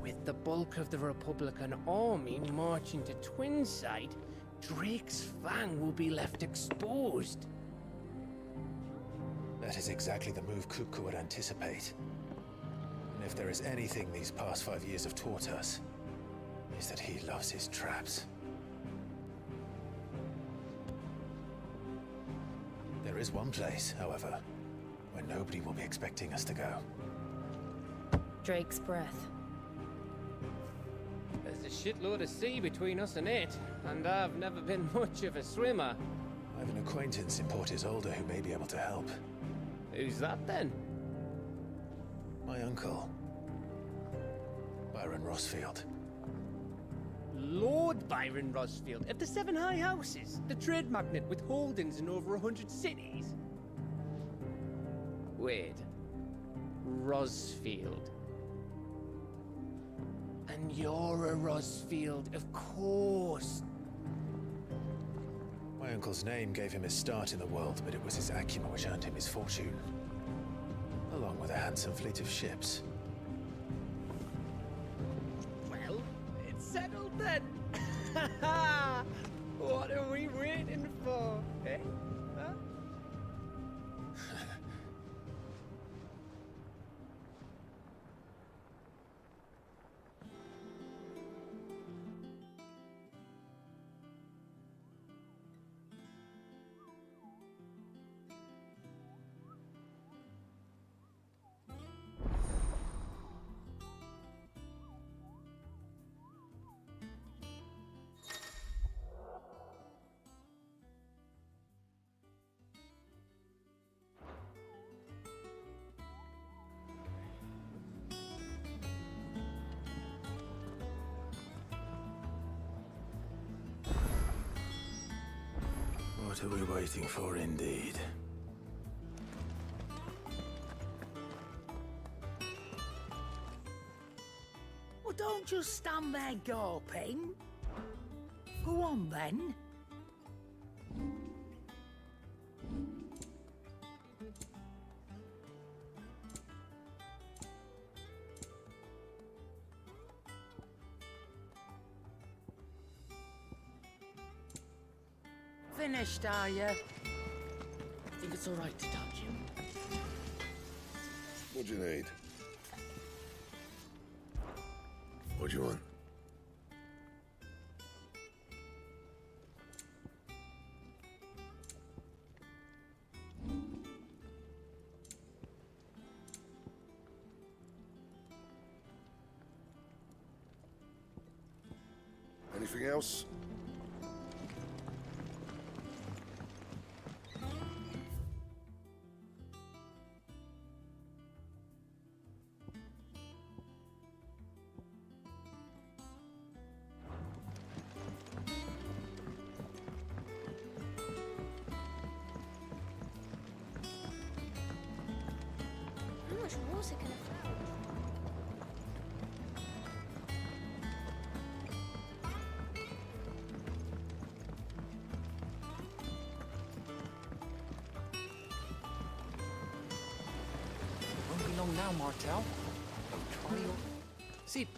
U: With the bulk of the Republican army marching to Twinside, Drake's Fang will be left exposed.
I: That is exactly the move Kupka would anticipate. And if there is anything these past 5 years have taught us, is that he loves his traps. There is one place, however, where nobody will be expecting us to go.
H: Drake's Breath.
U: There's a shitload of sea between us and it, and I've never been much of a swimmer.
I: I have an acquaintance in Port Isolde who may be able to help.
U: Who's that then?
I: My uncle, Byron Rosfield.
U: Lord Byron Rosfield of the Seven High Houses, the trade magnate with holdings in over 100 cities. Wait, Rosfield. And you're a Rosfield, of course.
I: My uncle's name gave him his start in the world, but it was his acumen which earned him his fortune. Along with a handsome fleet of ships.
U: Well, it's settled then. What are we waiting for, eh? Huh?
A: What are we waiting for, indeed?
S: don't just stand there gawping. Go on, then. Finished, are you? Think it's all right to touch him?
F: What do you need? What do you want? Anything else?
D: How much water can I float?
C: Won't be long now, Martel. Try your... Sid,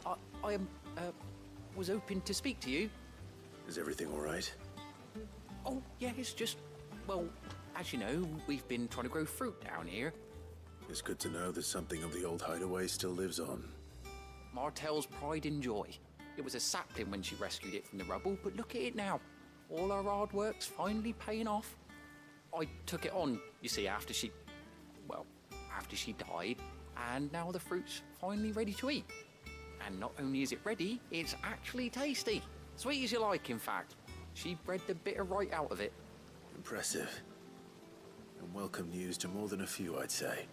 C: I was hoping to speak to you.
A: Is everything all right?
C: Oh, yeah, it's just... Well, as you know, we've been trying to grow fruit down here.
A: It's good to know that something of the old hideaway still lives on.
C: Martel's pride and joy. It was a sapling when she rescued it from the rubble, but look at it now. All our hard work's finally paying off. I took it on, you see, after she died, and now the fruit's finally ready to eat. And not only is it ready, it's actually tasty. Sweet as you like, in fact. She bred the bitter right out of it.
A: Impressive. And welcome news to more than a few, I'd say.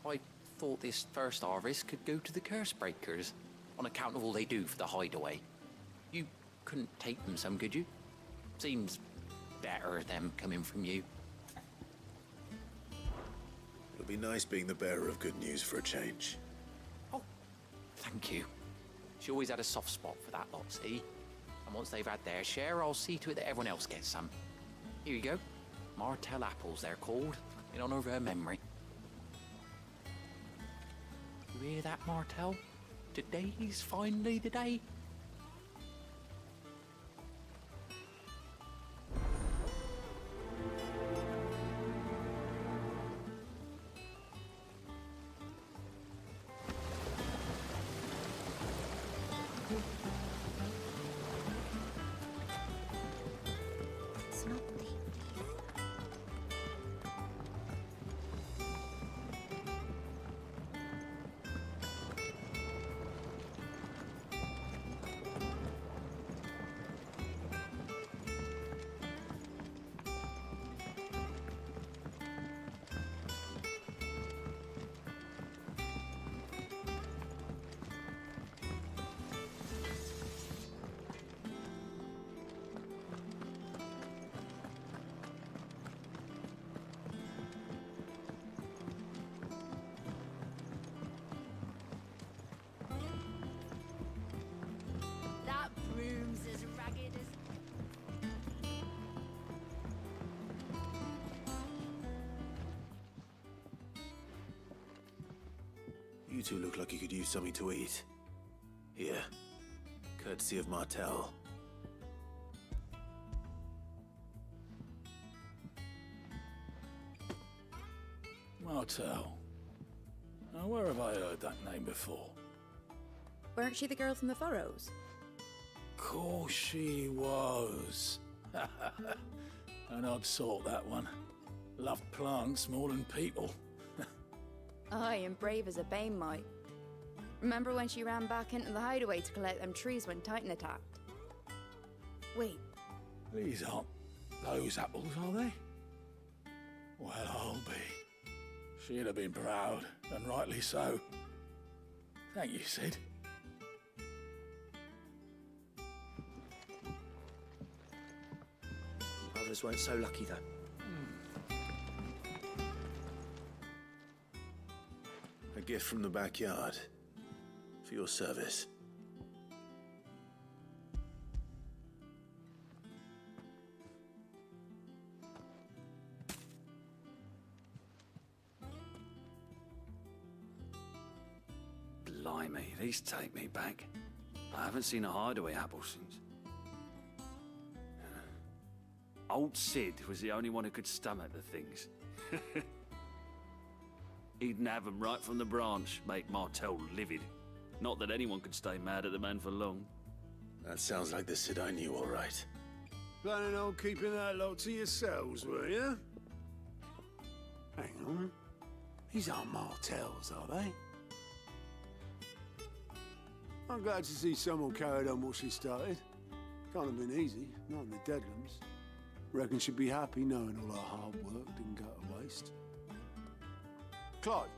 C: I thought this first harvest could go to the curse breakers, on account of all they do for the hideaway. You couldn't take them some, could you? Seems better them coming from you.
A: It'll be nice being the bearer of good news for a change.
C: Oh, thank you. She always had a soft spot for that lot, see? And once they've had their share, I'll see to it that everyone else gets some. Here you go. Martel apples, they're called, in honor of her memory. You hear that, Martel? Today's finally the day.
D: It's not deep. That broom's as ragged as...
A: You two look like you could use something to eat. Here. Courtesy of Martel.
L: Martel. Now, where have I heard that name before?
V: Weren't she the girl from the Furrows?
L: Course she was. An odd sort, that one. Loved plants more than people.
V: Aye, and brave as a bane might. Remember when she ran back into the hideaway to collect them trees when Titan attacked? Wait,
L: These aren't those apples, are they? Well, I'll be. She'd have been proud, and rightly so. Thank you, Sid.
W: Others weren't so lucky, though.
A: A gift from the backyard. For your service.
G: Blimey, these take me back. I haven't seen a hideaway apple since. Old Sid was the only one who could stomach the things. He'd nab 'em right from the branch, make Martell livid. Not that anyone could stay mad at the man for long.
A: That sounds like the Sid I knew, all right.
L: Planning on keeping that lot to yourselves, were you? Hang on. These aren't Martells, are they? I'm glad to see someone carried on what she started. Can't have been easy, not in the Deadlands. Reckon she'd be happy knowing all her hard work didn't go to waste. Clive,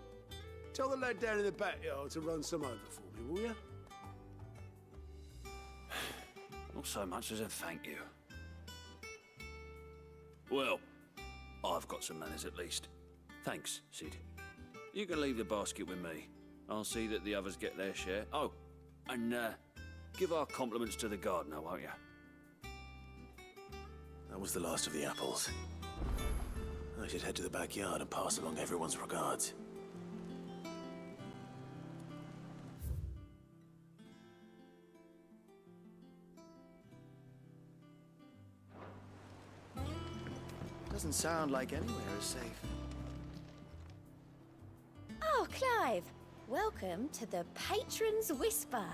L: tell the lad down in the backyard to run some over for me, will you?
G: Not so much as a thank you. Well, I've got some manners at least. Thanks, Sid. You can leave the basket with me. I'll see that the others get their share. Oh, and give our compliments to the gardener, won't you?
A: That was the last of the apples. I should head to the backyard and pass along everyone's regards.
W: Doesn't sound like anywhere is safe.
K: Oh, Clive! Welcome to the Patron's Whisper.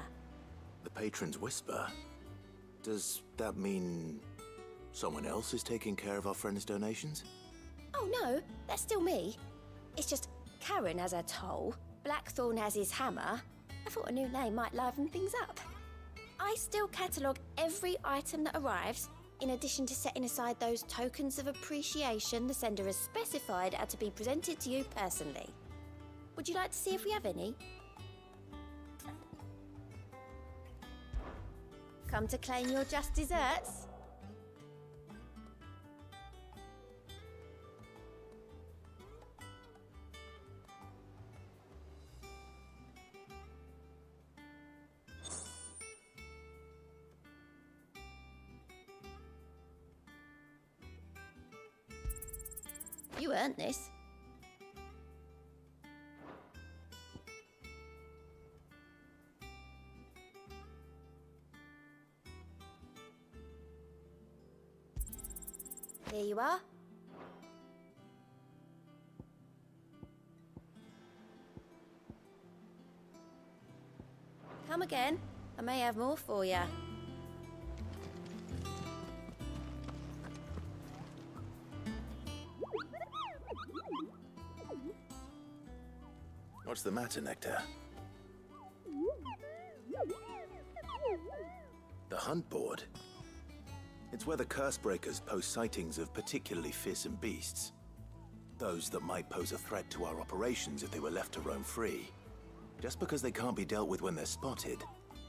A: The Patron's Whisper? Does that mean someone else is taking care of our friend's donations?
K: Oh no, that's still me. It's just Karen has her toll, Blackthorn has his hammer. I thought a new name might liven things up. I still catalogue every item that arrives, in addition to setting aside those tokens of appreciation the sender has specified are to be presented to you personally. Would you like to see if we have any? Come to claim your just desserts? You earned this. Here you are. Come again. I may have more for you.
A: What's the matter, Nectar? The hunt board? It's where the Cursebreakers post sightings of particularly fearsome beasts. Those that might pose a threat to our operations if they were left to roam free. Just because they can't be dealt with when they're spotted,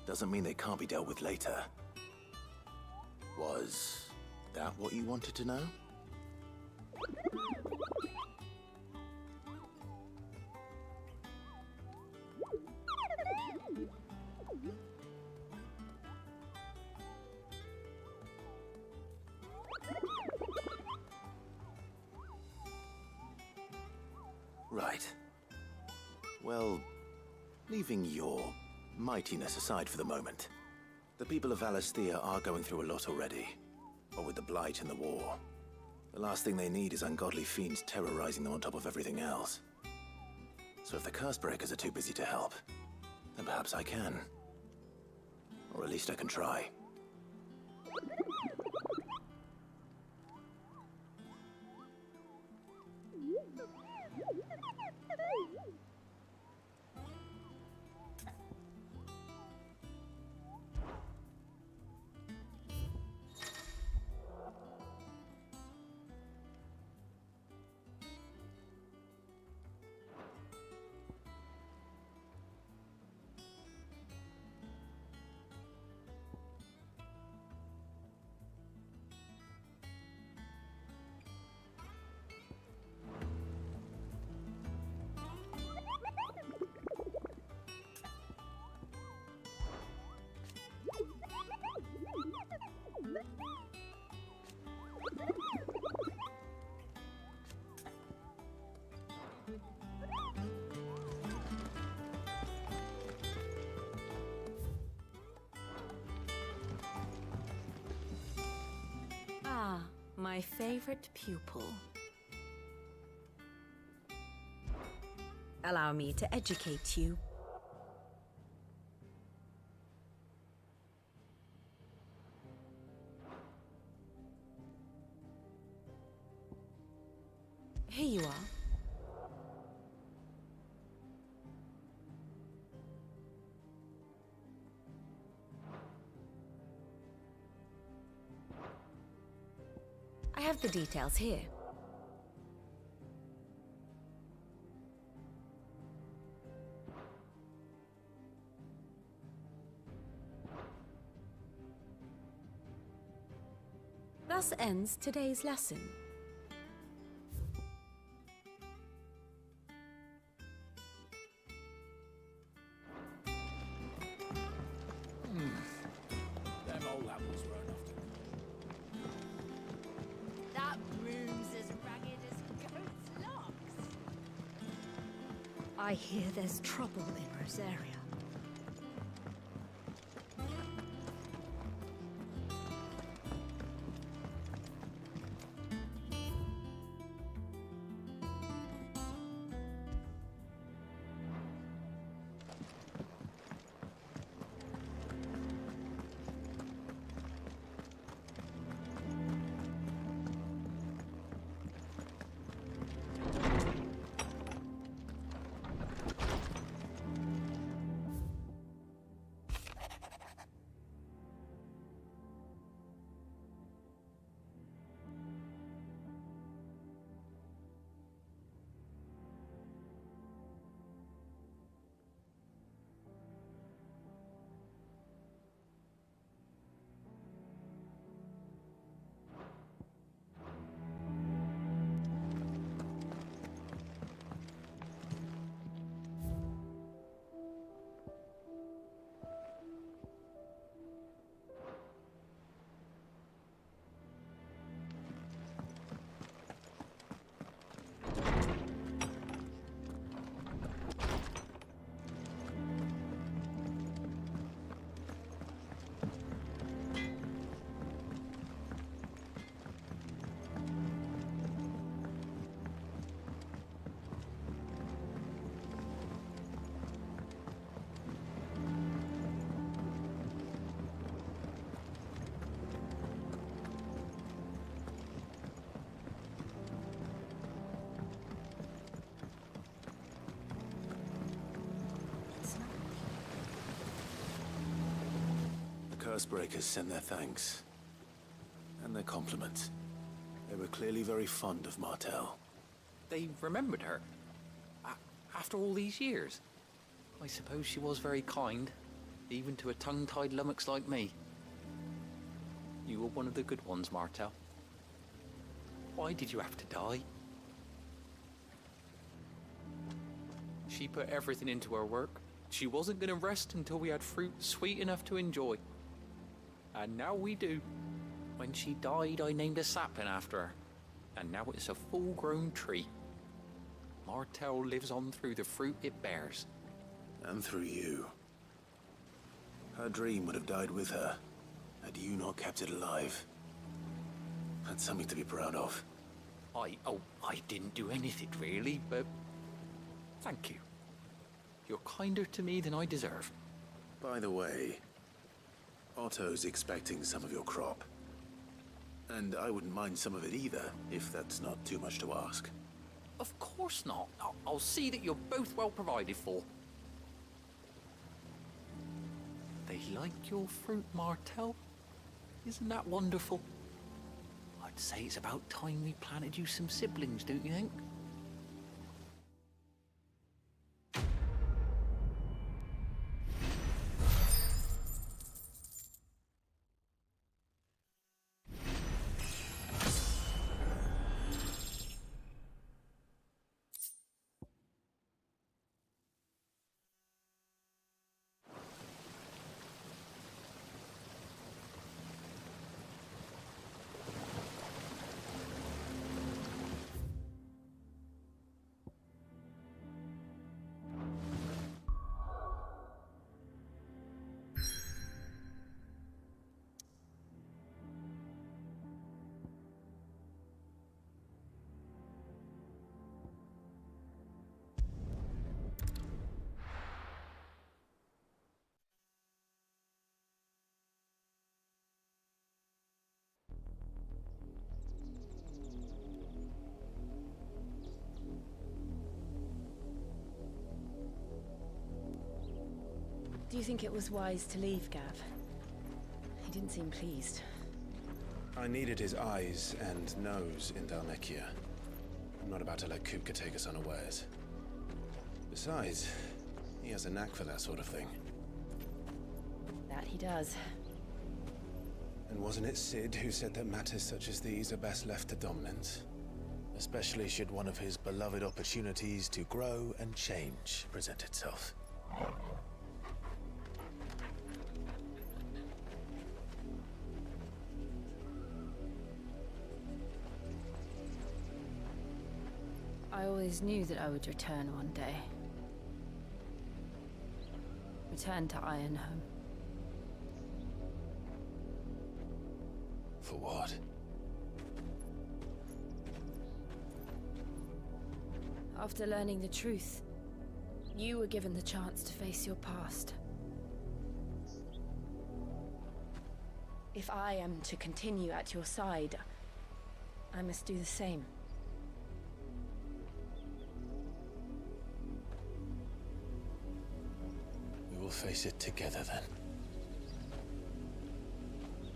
A: doesn't mean they can't be dealt with later. Was that what you wanted to know? Right. Well, leaving your mightiness aside for the moment, the people of Valisthea are going through a lot already. What with the Blight and the war. The last thing they need is ungodly fiends terrorizing them on top of everything else. So if the Cursebreakers are too busy to help, then perhaps I can. Or at least I can try.
H: My favorite pupil. Allow me to educate you. Here you are. I have the details here. Thus ends today's lesson.
A: Them old apples weren't often.
D: That room's as ragged as goat's locks.
H: I hear there's trouble in Rosaria.
A: Cursebreakers send their thanks. And their compliments. They were clearly very fond of Martel.
C: They remembered her. After all these years. I suppose she was very kind, even to a tongue-tied lummox like me. You were one of the good ones, Martel. Why did you have to die? She put everything into her work. She wasn't going to rest until we had fruit sweet enough to enjoy. And now we do. When she died, I named a sapling after her. And now it's a full-grown tree. Martel lives on through the fruit it bears.
A: And through you. Her dream would have died with her, had you not kept it alive. That's something to be proud of.
C: I didn't do anything really, but thank you. You're kinder to me than I deserve.
A: By the way, Otto's expecting some of your crop. And I wouldn't mind some of it either, if that's not too much to ask.
C: Of course not. I'll see that you're both well provided for. They like your fruit, Martel. Isn't that wonderful? I'd say it's about time we planted you some siblings, don't you think?
H: Do you think it was wise to leave, Gav? He didn't seem pleased.
I: I needed his eyes and nose in Dhalmekia. I'm not about to let Kupka take us unawares. Besides, he has a knack for that sort of thing.
H: That he does.
I: And wasn't it Sid who said that matters such as these are best left to dominance? Especially should one of his beloved opportunities to grow and change present itself.
H: I always knew that I would return one day. Return to Ironhome.
I: For what?
H: After learning the truth, you were given the chance to face your past. If I am to continue at your side, I must do the same.
I: We will face it together then.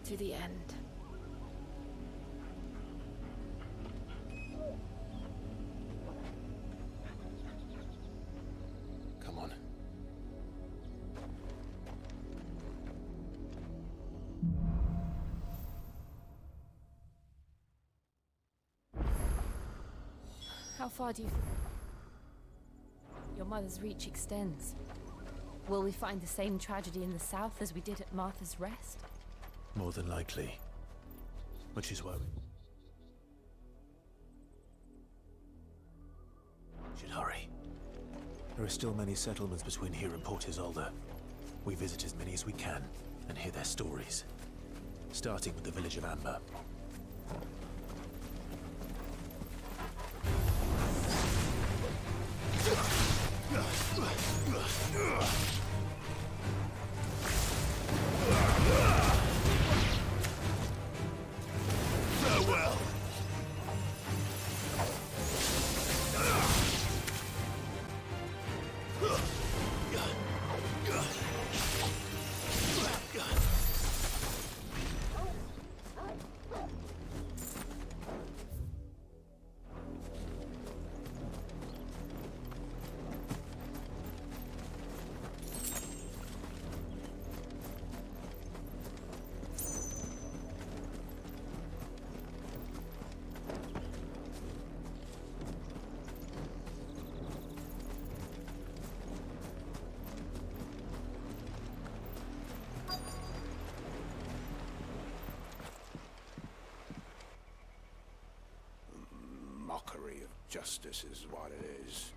H: To the end.
I: Come on.
H: How far do you think your mother's reach extends? Will we find the same tragedy in the south as we did at Martha's Rest?
I: More than likely. Which is why we should hurry. There are still many settlements between here and Port Isolde. We visit as many as we can and hear their stories. Starting with the village of Amber.
L: Farewell. Mockery of justice is what it is.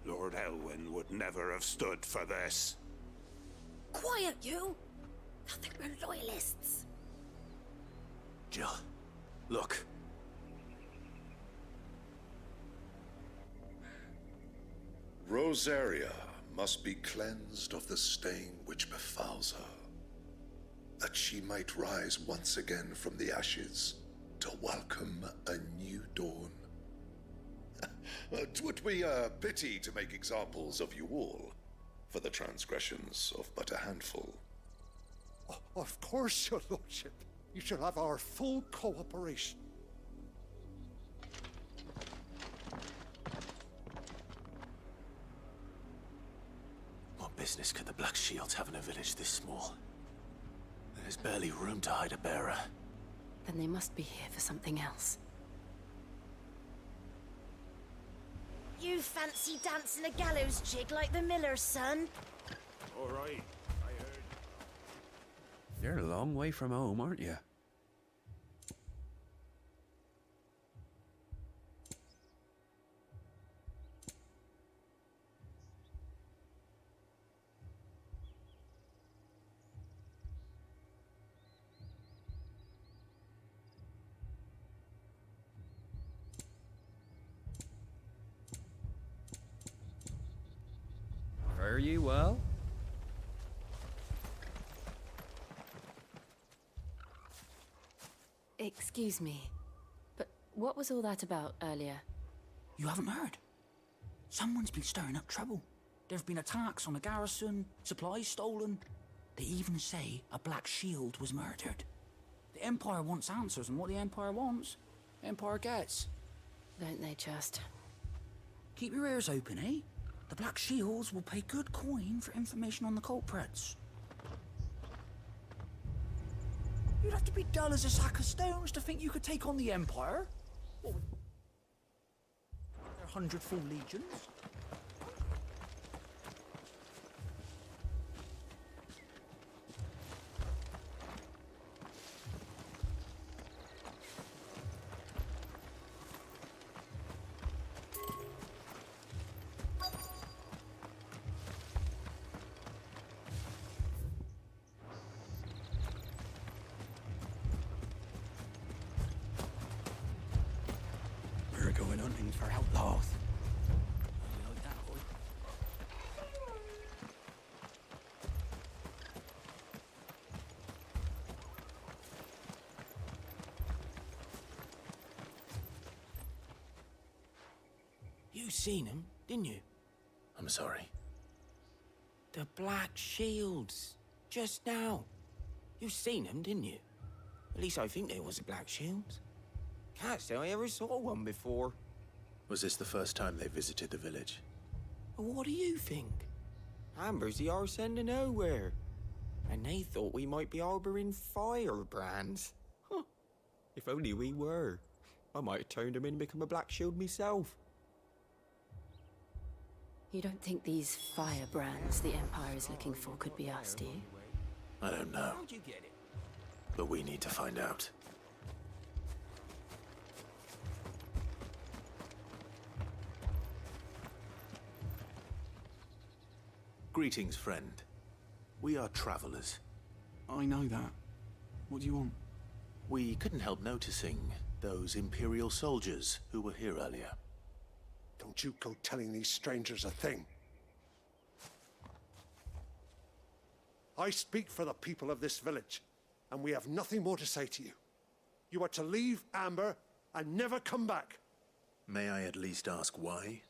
L: Lord Elwyn would never have stood for this.
K: Quiet, you! I think we're loyalists.
I: Jill, look.
F: Rosaria must be cleansed of the stain which befouls her, that she might rise once again from the ashes to welcome a new dawn. 'Twould be a pity to make examples of you all, for the transgressions of but a handful.
S: Of course, your lordship. You shall have our full cooperation.
I: What business could the Black Shields have in a village this small? There's barely room to hide a bearer.
H: Then they must be here for something else.
K: You fancy dancing a gallows jig like the miller's son?
N: All right, I heard.
G: You're a long way from home, aren't you? Fare you well?
H: Excuse me, but what was all that about earlier?
M: You haven't heard? Someone's been stirring up trouble. There've been attacks on the garrison, supplies stolen. They even say a Black Shield was murdered. The Empire wants answers, and what the Empire wants, the Empire gets.
H: Don't they just?
M: Keep your ears open, eh? The Black Shields will pay good coin for information on the culprits. You'd have to be dull as a sack of stones to think you could take on the Empire. What with their 100 full legions? We're going hunting for outlaws. You like that, boy?
C: You seen him, didn't you?
A: I'm sorry.
C: The Black Shields. Just now. You seen them, didn't you? At least I think there was a Black Shields. Can't say I ever saw one before.
A: Was this the first time they visited the village?
C: What do you think? Amber's the arse end of nowhere. And they thought we might be harboring firebrands. Huh. If only we were. I might have turned them in and become a Black Shield myself.
H: You don't think these firebrands the Empire is looking for could be us, do you?
A: I don't know.
C: How'd you get it?
A: But we need to find out. Greetings, friend. We are travelers.
J: I know that. What do you want?
A: We couldn't help noticing those Imperial soldiers who were here earlier.
N: Don't you go telling these strangers a thing. I speak for the people of this village, and we have nothing more to say to you. You are to leave Amber and never come back.
A: May I at least ask why?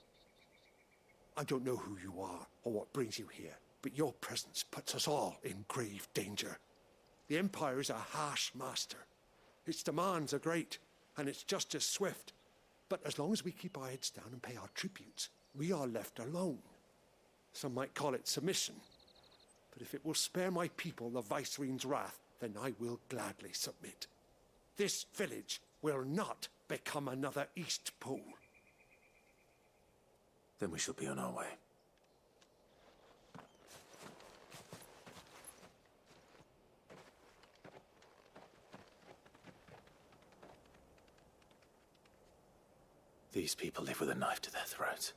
N: I don't know who you are or what brings you here, but your presence puts us all in grave danger. The Empire is a harsh master. Its demands are great, and its justice swift. But as long as we keep our heads down and pay our tributes, we are left alone. Some might call it submission. But if it will spare my people the Viceroy's wrath, then I will gladly submit. This village will not become another East Pool.
A: Then we shall be on our way. These people live with a knife to their throats.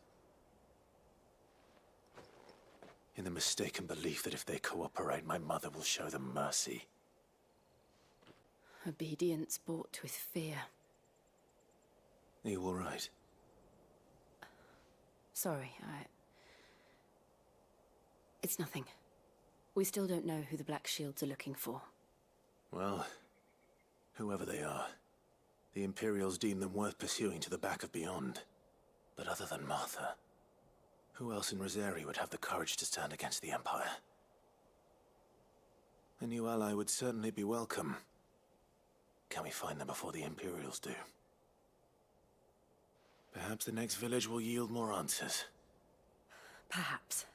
A: In the mistaken belief that if they cooperate, my mother will show them mercy.
H: Obedience bought with fear.
A: Are you all right?
H: Sorry, It's nothing. We still don't know who the Black Shields are looking for.
A: Well, whoever they are, the Imperials deem them worth pursuing to the back of beyond. But other than Martha, who else in Rosari would have the courage to stand against the Empire? A new ally would certainly be welcome. Can we find them before the Imperials do? Perhaps the next village will yield more answers.
H: Perhaps.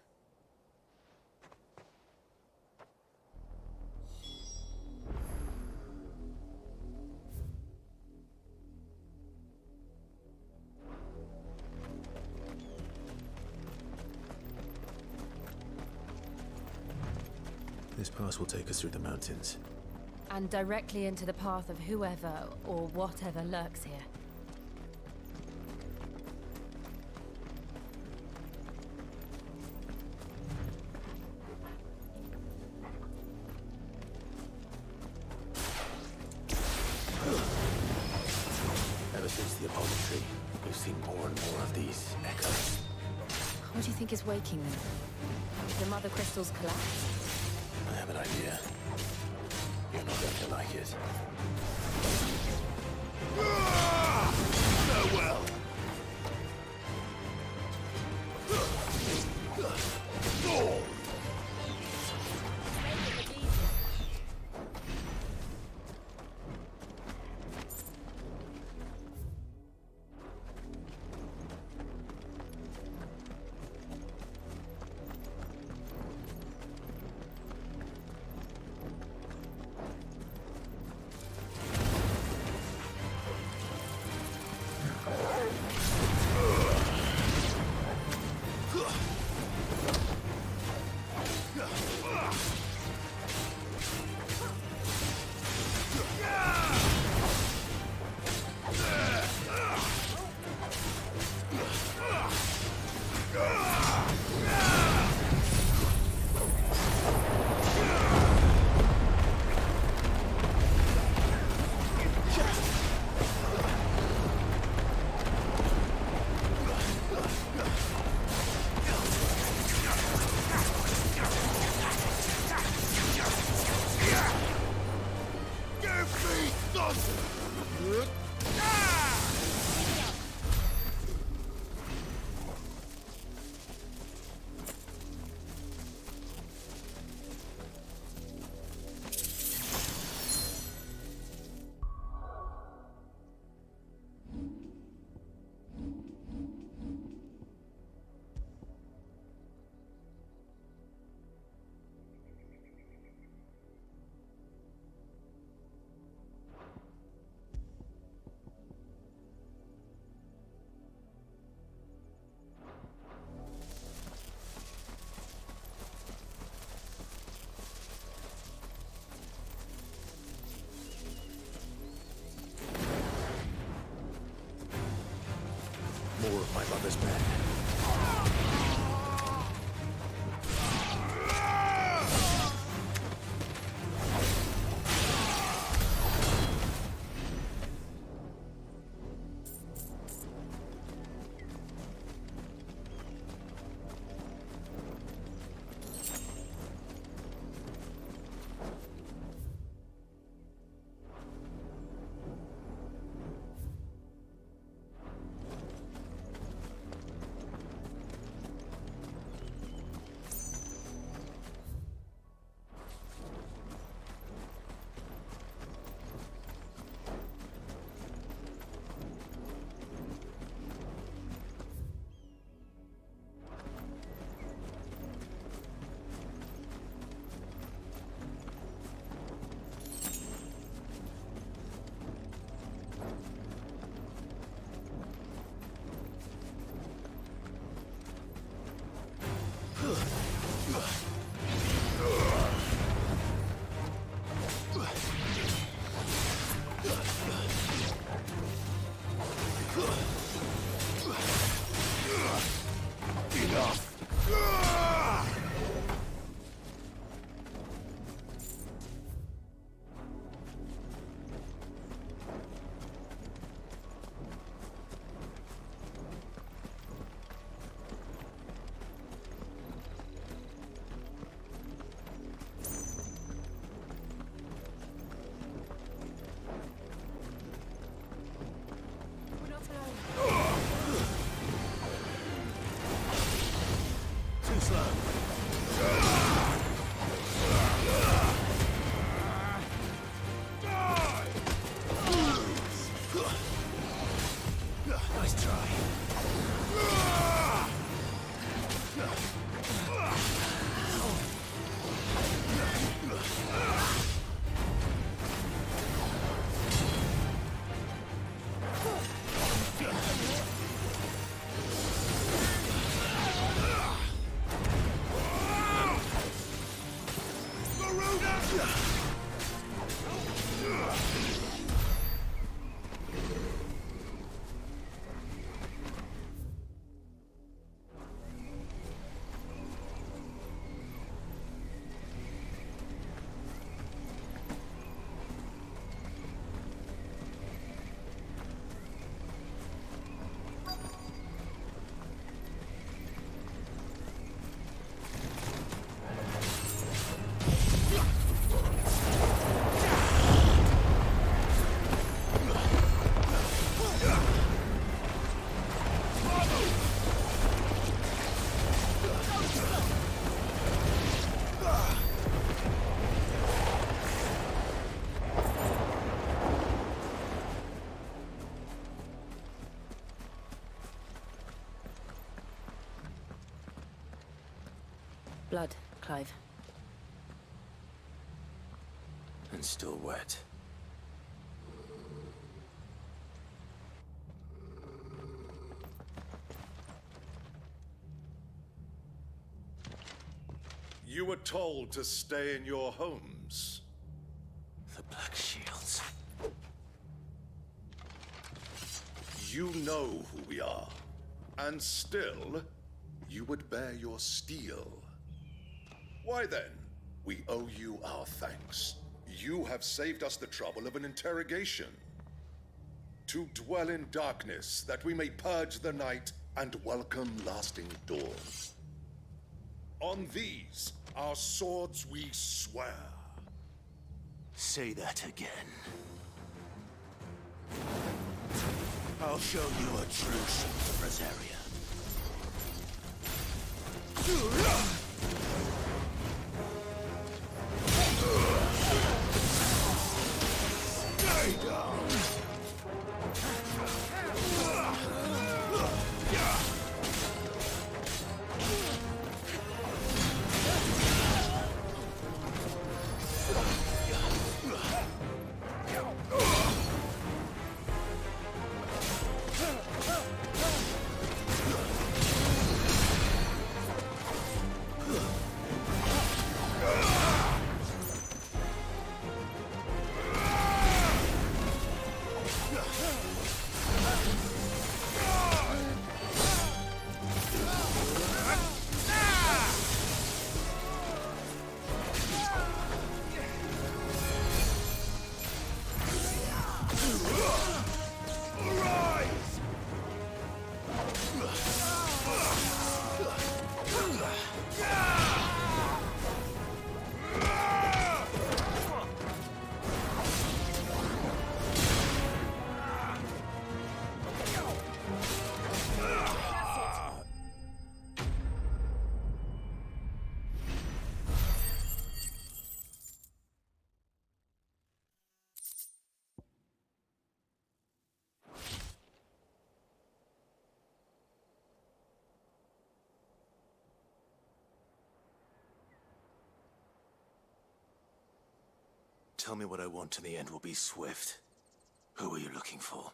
A: This pass will take us through the mountains.
H: And directly into the path of whoever or whatever lurks here.
A: Ever since the Apollo tree, we've seen more and more of these echoes.
H: What do you think is waking them? The mother crystals collapse?
A: I have an idea. You're not going to like it. Farewell!
I: More of my mother's men. Nice try.
E: Blood, Clive.
A: And still wet.
F: You were told to stay in your homes.
A: The Black Shields.
F: You know who we are. And still, you would bear your steel. Why then, we owe you our thanks. You have saved us the trouble of an interrogation. To dwell in darkness, that we may purge the night and welcome lasting dawn. On these, our swords we swear.
A: Say that again. I'll show you a truce, Rosaria. Stay down! Tell me what I want and the end will be swift. Who are you looking for?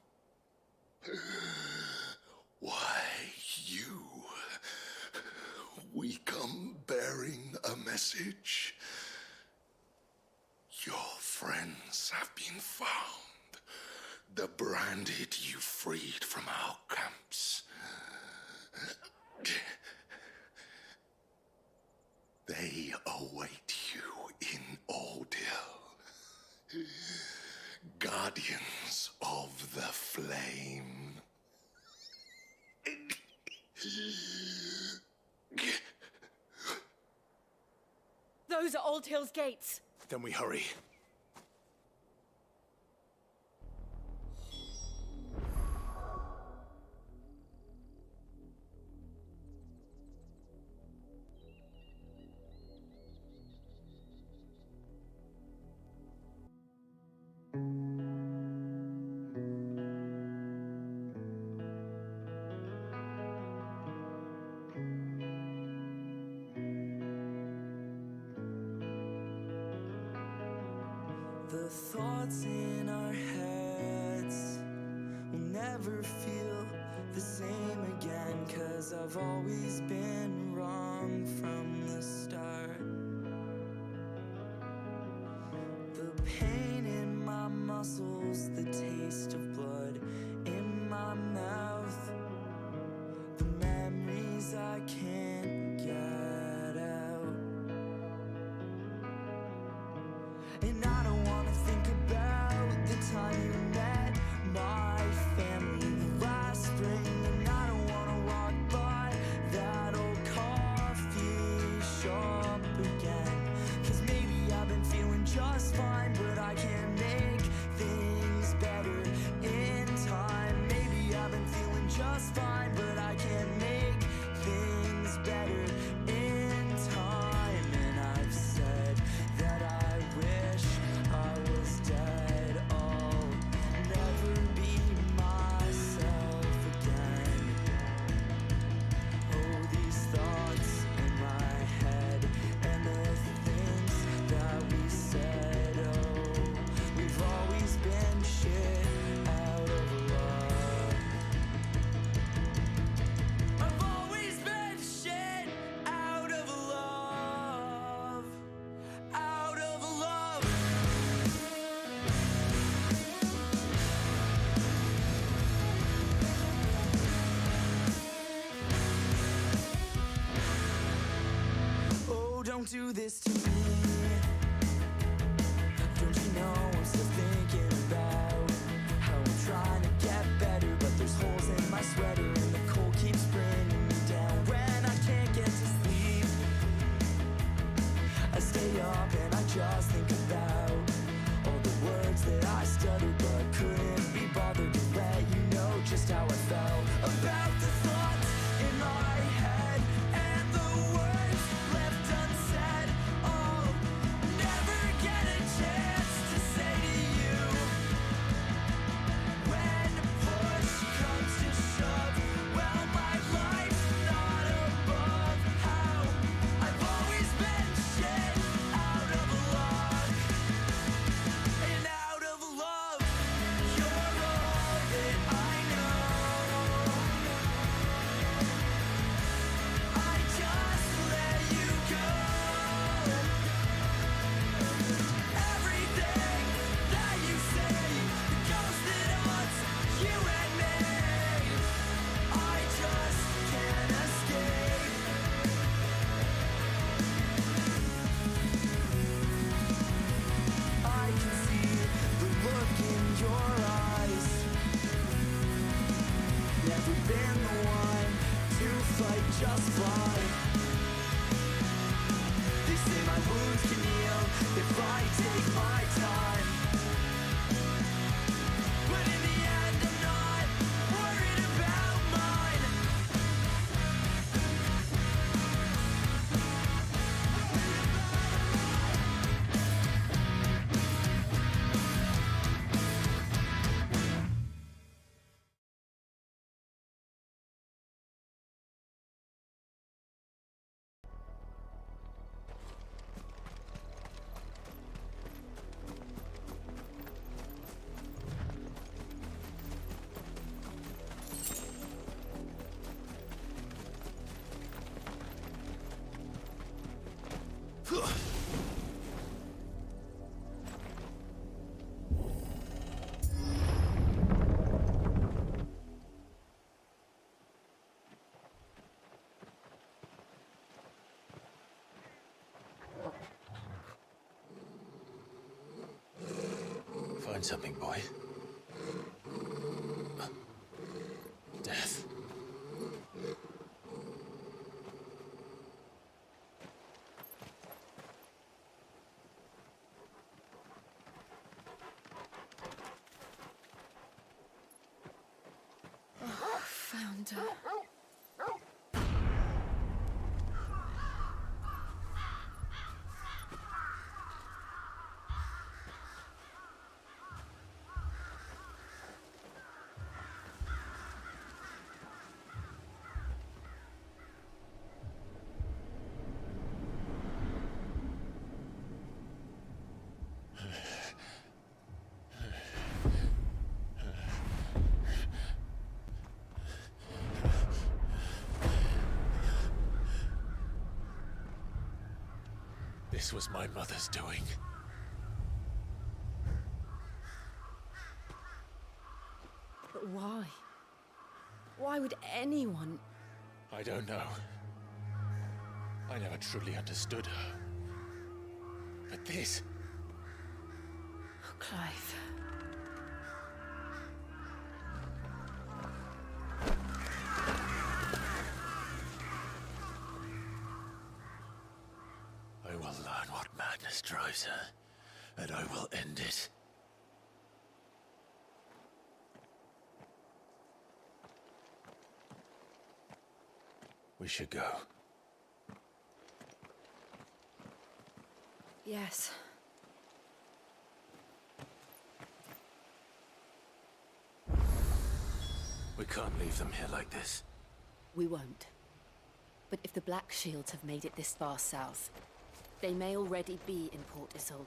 F: Why, you. We come bearing a message. Your friends have been found. The branded you freed from our camps. They await you in Ordeal. Guardians of the Flame.
Q: Those are Old Hill's gates.
A: Then we hurry.
O: The thoughts in our heads will never feel the same again, 'cause I've always been wrong from the start. The pain in my muscles, the taste of blood in my mouth, the memories I can't get out. And I don't wanna think about the time you met my family last spring. And I don't wanna walk by that old coffee shop again, 'cause maybe I've been feeling just fine, but I can't make things better in time. Maybe I've been feeling just fine, but I can't make things better in time. And I've said that I wish Don't do this to me. Don't you know I'm still thinking about how I'm trying to get better, but there's holes in my sweater and the cold keeps bringing me down. When I can't get to sleep, I stay up and I just think about all the words that I stuttered but couldn't be bothered to let you know just how I felt about the thoughts in my head and the words left unsaid. I'll never get a chance to say to you when push comes to shove. Well, my life's not above how I've always been shit out of luck and out of love. You're all that I know. I just let you go. Everything that you say, the ghost that haunts you and me, I just can't escape. I can see the look in your eyes. Never been the one to fight, just fly. They say my wounds can heal if I take my time. But in the end, I'm not worried about mine.
I: Find something, boy. Death.
H: Found her.
I: This was my mother's doing.
H: But why? Why would anyone...
I: I don't know. I never truly understood her. But this...
H: Oh, Clive.
I: I will learn what madness drives her, and I will end it. We should go.
H: Yes.
I: We can't leave them here like this.
B: We won't. But if the Black Shields have made it this far south, they may already be in Port Isolde.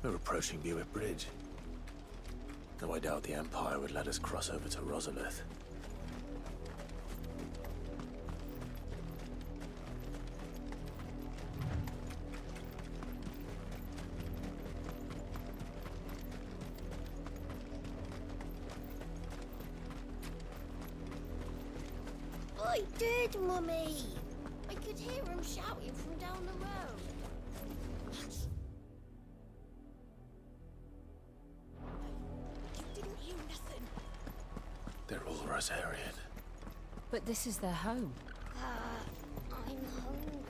A: We're approaching Buick Bridge. Though I doubt the Empire would let us cross over to Rosalith.
K: I did, Mummy! I could hear him shouting from down the road. You didn't hear nothing.
A: They're all Rosarian.
B: But this is their home.
K: I'm hungry.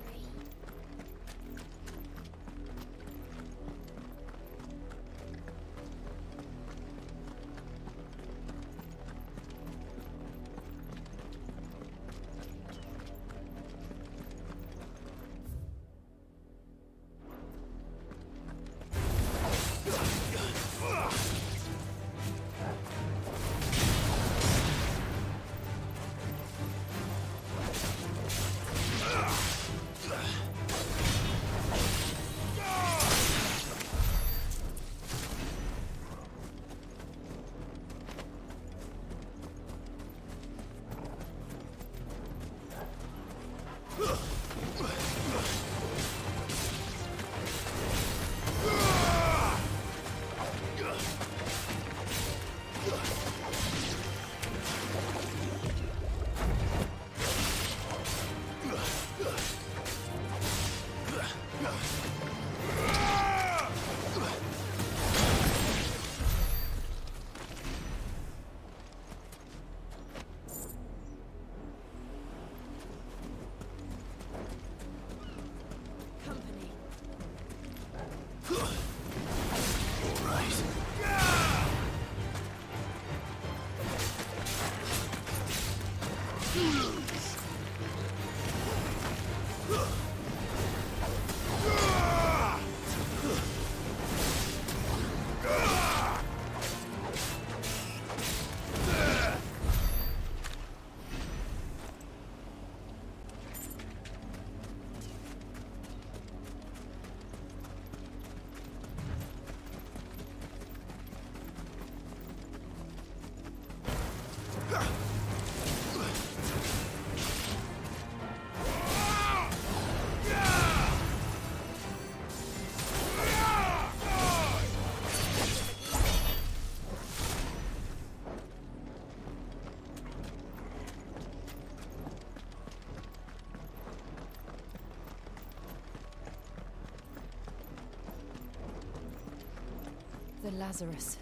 B: The Lazarus.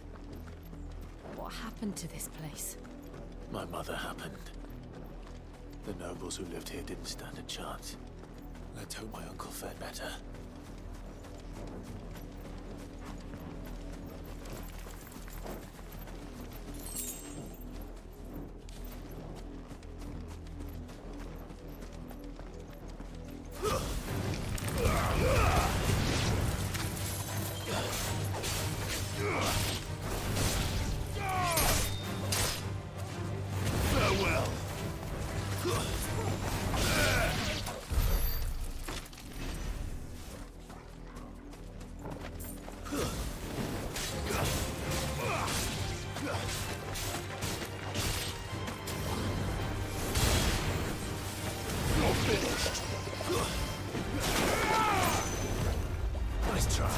B: What happened to this place?
A: My mother happened. The nobles who lived here didn't stand a chance. Let's hope my uncle fared better. Nice try.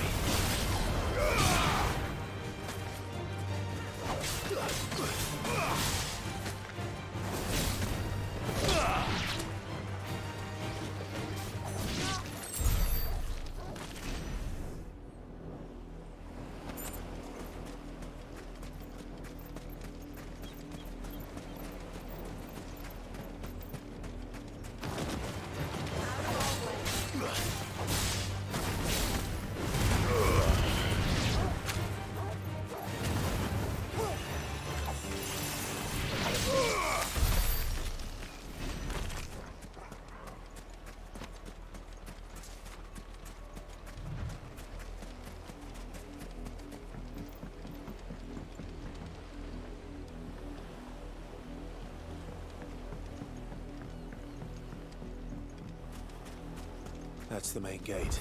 A: That's the main gate.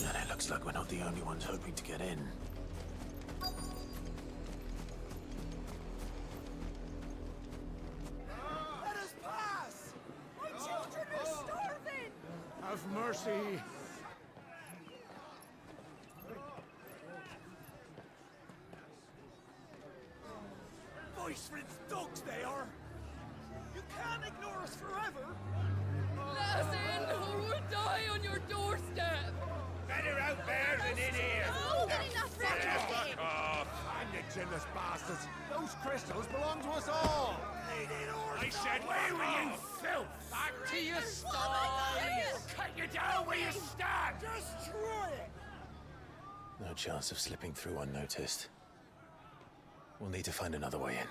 A: And it looks like we're not the only ones hoping to get in.
P: Let us pass! My children are starving!
R: Have mercy.
P: Voice rinse dogs they are! You can't ignore us forever!
T: Let us in, or we'll die on your doorstep!
P: Better out there than in here!
R: No,
P: Fuck off!
R: And you chinless bastards! Those crystals belong to us all!
P: I said, where were you, filth?
C: Back to your sties!
P: Cut you down where you stand! Destroy it!
I: No chance of slipping through unnoticed. We'll need to find another way in.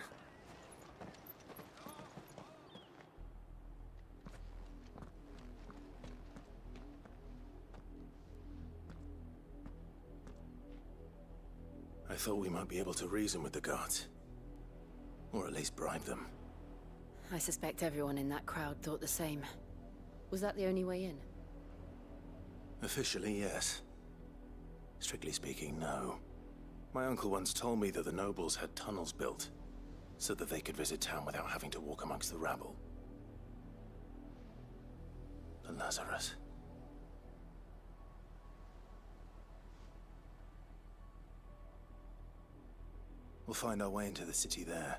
A: I thought we might be able to reason with the guards. Or at least bribe them.
B: I suspect everyone in that crowd thought the same. Was that the only way in?
A: Officially, yes. Strictly speaking, no. My uncle once told me that the nobles had tunnels built, so that they could visit town without having to walk amongst the rabble. The Lazarus. We'll find our way into the city there.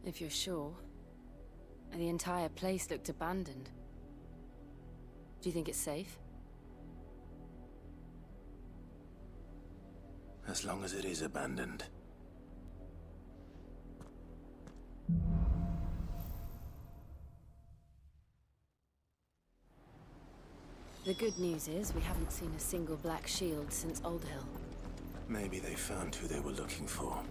B: If you're sure. The entire place looked abandoned. Do you think it's safe?
A: As long as it is abandoned.
B: The good news is we haven't seen a single black shield since Old Hill.
A: Maybe they found who they were looking for.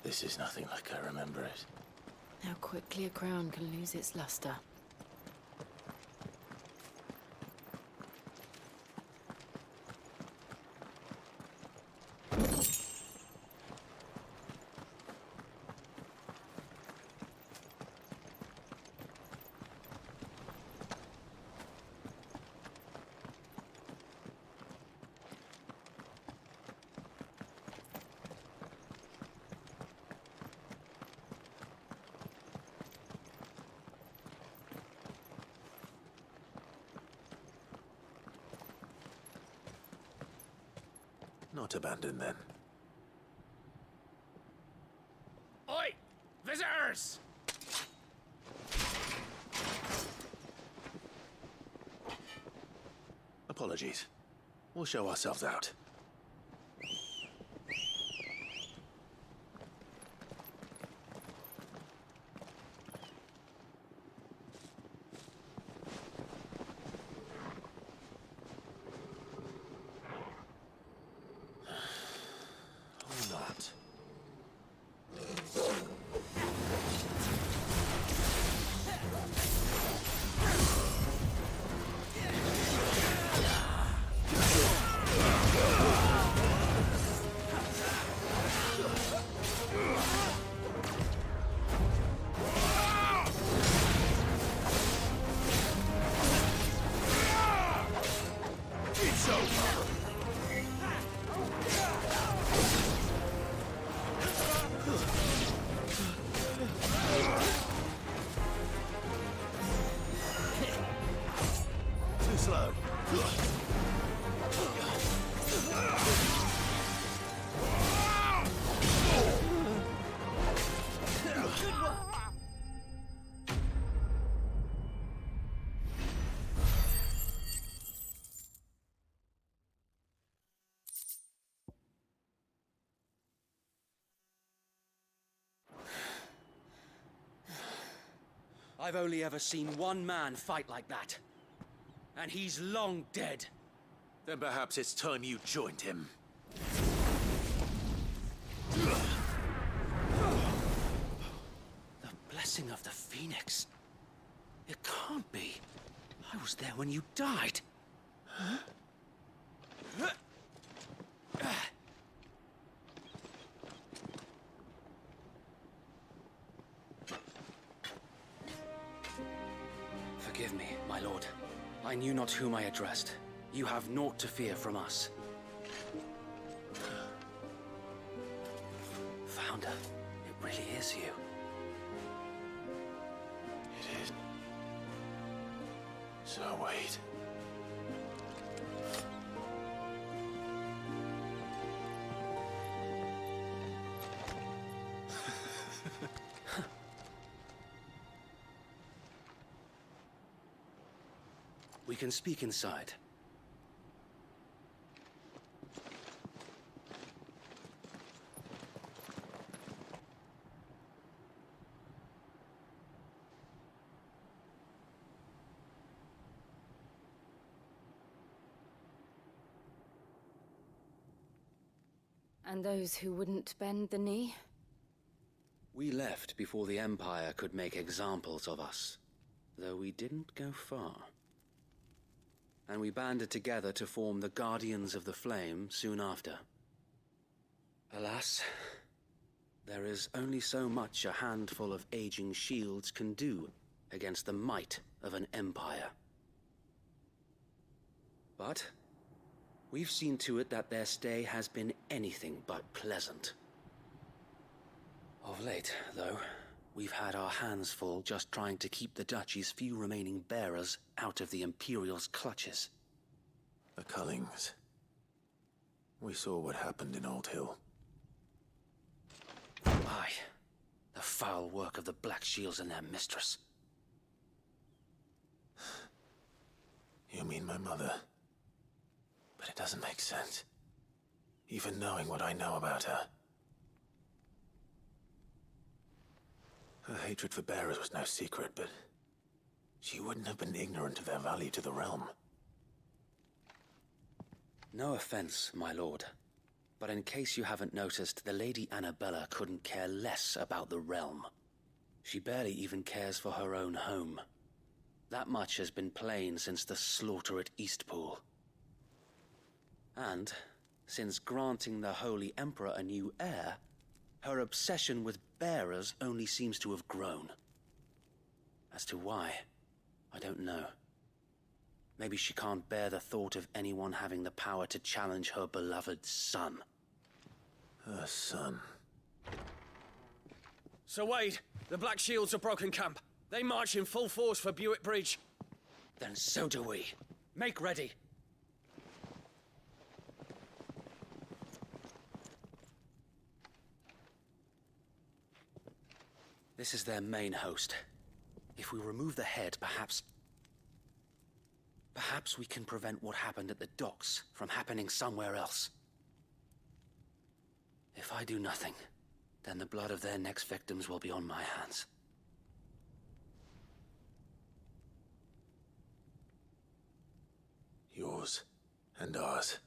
A: This is nothing like I remember it.
B: How quickly a crown can lose its luster.
A: Not abandoned, then.
N: Oi! Visitors!
A: Apologies. We'll show ourselves out.
G: I've only ever seen one man fight like that. And he's long dead.
I: Then perhaps it's time you joined him.
G: The blessing of the Phoenix. It can't be. I was there when you died. Huh? Forgive me, my lord. I knew not whom I addressed. You have naught to fear from us. Founder, it really is you.
A: It is. So wait.
G: We can speak inside.
H: And those who wouldn't bend the knee?
G: We left before the Empire could make examples of us, though we didn't go far. And we banded together to form the Guardians of the Flame soon after. Alas, there is only so much a handful of aging shields can do against the might of an empire. But we've seen to it that their stay has been anything but pleasant. Of late, though, we've had our hands full just trying to keep the Duchy's few remaining bearers out of the Imperial's clutches.
A: The Cullings. We saw what happened in Old Hill.
G: Aye. The foul work of the Black Shields and their mistress.
A: You mean my mother? But it doesn't make sense. Even knowing what I know about her. Her hatred for bearers was no secret, but she wouldn't have been ignorant of their value to the realm.
G: No offense, my lord, but in case you haven't noticed, the Lady Annabella couldn't care less about the realm. She barely even cares for her own home. That much has been plain since the slaughter at Eastpool. And, since granting the Holy Emperor a new heir, her obsession with bearers only seems to have grown. As to why, I don't know. Maybe she can't bear the thought of anyone having the power to challenge her beloved son.
A: Her son?
G: Sir Wade, the Black Shields have broken camp. They march in full force for Buick Bridge. Then so do we. Make ready. This is their main host. If we remove the head, perhaps we can prevent what happened at the docks from happening somewhere else. If I do nothing, then the blood of their next victims will be on my hands.
A: Yours and ours.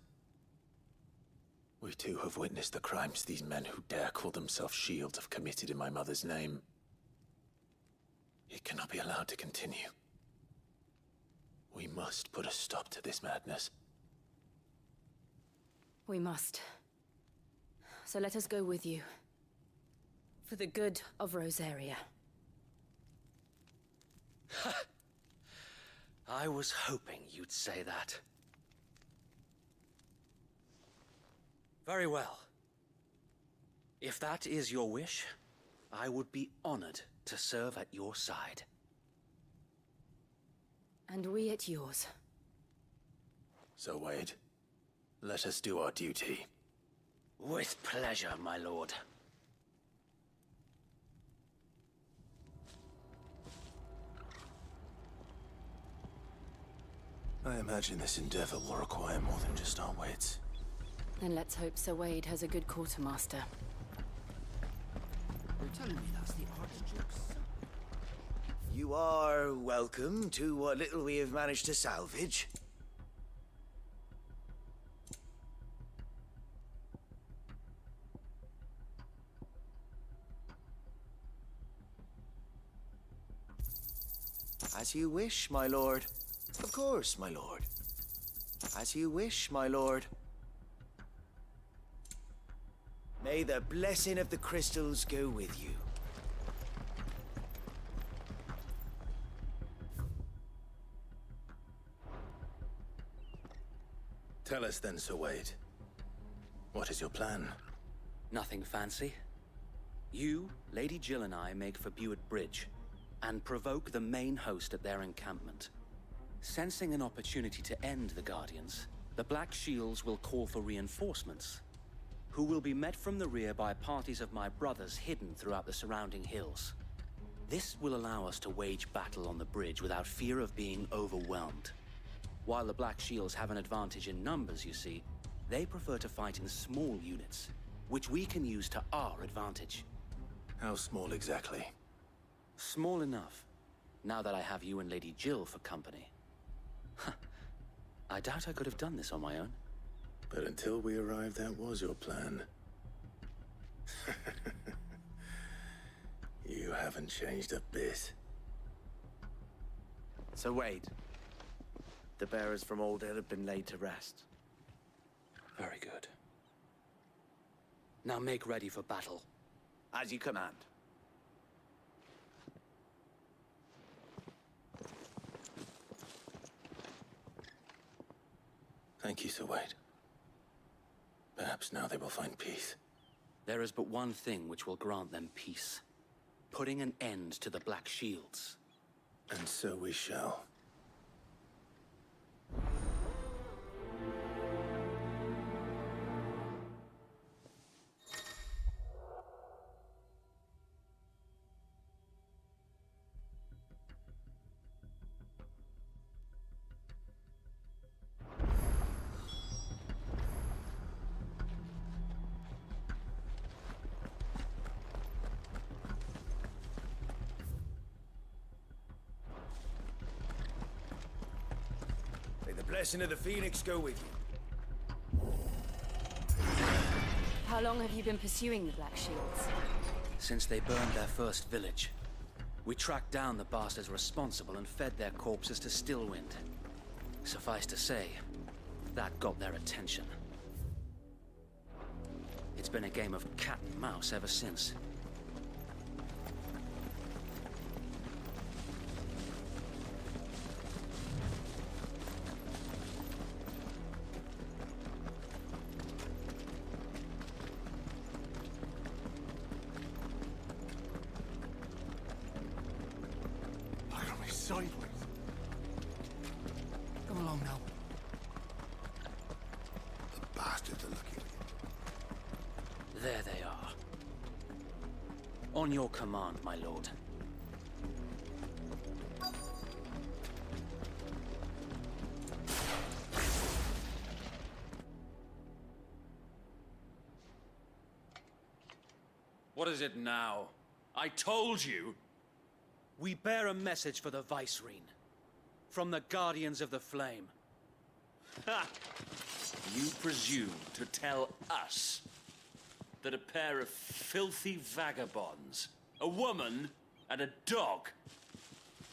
A: We too have witnessed the crimes these men who dare call themselves shields have committed in my mother's name. It cannot be allowed to continue. We must put a stop to this madness.
H: We must. So let us go with you. For the good of Rosaria.
G: I was hoping you'd say that. Very well. If that is your wish, I would be honored to serve at your side.
H: And we at yours.
A: So, Wade, let us do our duty.
G: With pleasure, my lord.
A: I imagine this endeavor will require more than just our wits.
H: Then let's hope Sir Wade has a good quartermaster.
M: You're telling me that's the Archduke's son?
R: You
U: You are welcome to what little we have managed to salvage. As you wish, my lord. Of course, my lord. As you wish, my lord. May the blessing of the crystals go with you.
A: Tell us then, Sir Wade. What is your plan?
V: Nothing fancy. You, Lady Jill and I make for Buett Bridge and provoke the main host at their encampment. Sensing an opportunity to end the Guardians, the Black Shields will call for reinforcements, who will be met from the rear by parties of my brothers hidden throughout the surrounding hills. This will allow us to wage battle on the bridge without fear of being overwhelmed. While the Black Shields have an advantage in numbers, you see, they prefer to fight in small units, which we can use to our advantage.
A: How small exactly?
V: Small enough, now that I have you and Lady Jill for company. I doubt I could have done this on my own.
A: But until we arrived, that was your plan. You haven't changed a bit.
U: Sir Wade, the bearers from Old Hill have been laid to rest.
V: Very good. Now make ready for battle.
U: As you command.
A: Thank you, Sir Wade. Perhaps now they will find peace.
V: There is but one thing which will grant them peace. Putting an end to the Black Shields.
A: And so we shall.
U: May the blessing of the Phoenix go with you.
B: How long have you been pursuing the Black Shields?
V: Since they burned their first village. We tracked down the bastards responsible and fed their corpses to Stillwind. Suffice to say, that got their attention. It's been a game of cat and mouse ever since.
R: Sideways. Come along now. The bastards are looking at you.
V: There they are. On your command, my lord.
G: What is it now? I told you!
V: We bear a message for the Vicereine. From the Guardians of the Flame.
G: Ha! You presume to tell us that a pair of filthy vagabonds, a woman and a dog,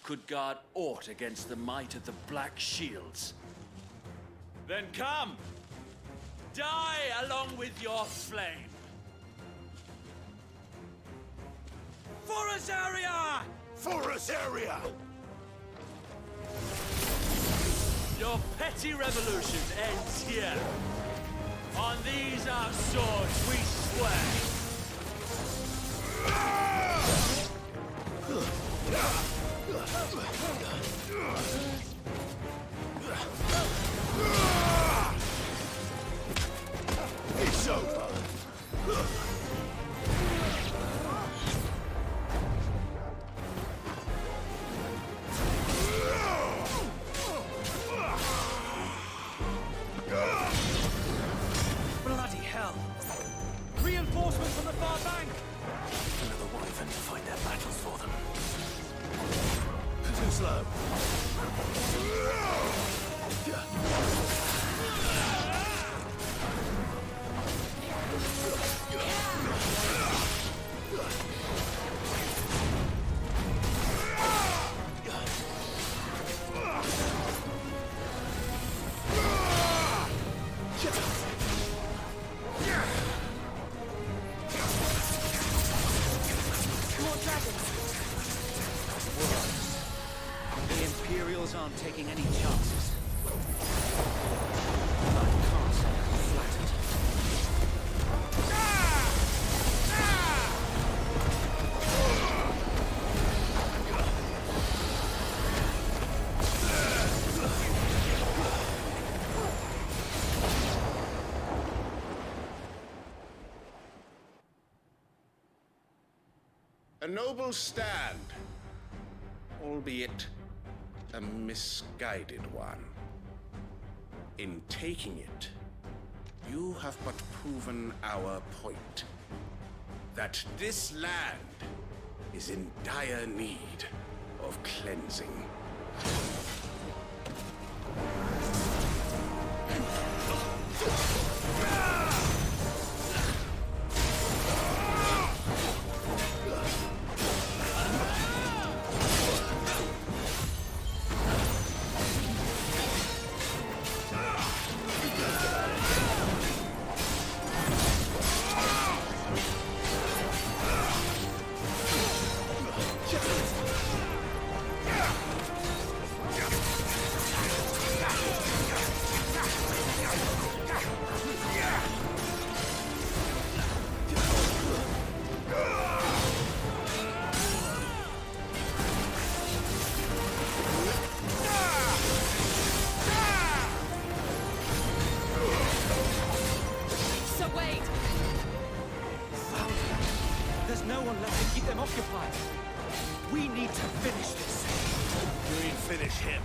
G: could guard aught against the might of the Black Shields? Then come! Die along with your flame! For Azaria!
R: For us area!
G: Your petty revolution ends here. On these our swords we swear.
R: It's over!
V: Bloody hell! Reinforcements from the far bank!
A: Another wyvern to fight their battles for them. slow.
V: The Imperials aren't taking any chances. I can't say I'm flattered.
F: A noble stand, albeit a misguided one. In taking it, you have but proven our point. That this land is in dire need of cleansing.
Q: So wait!
V: There's no one left to keep them occupied. We need to finish this.
A: You mean finish him?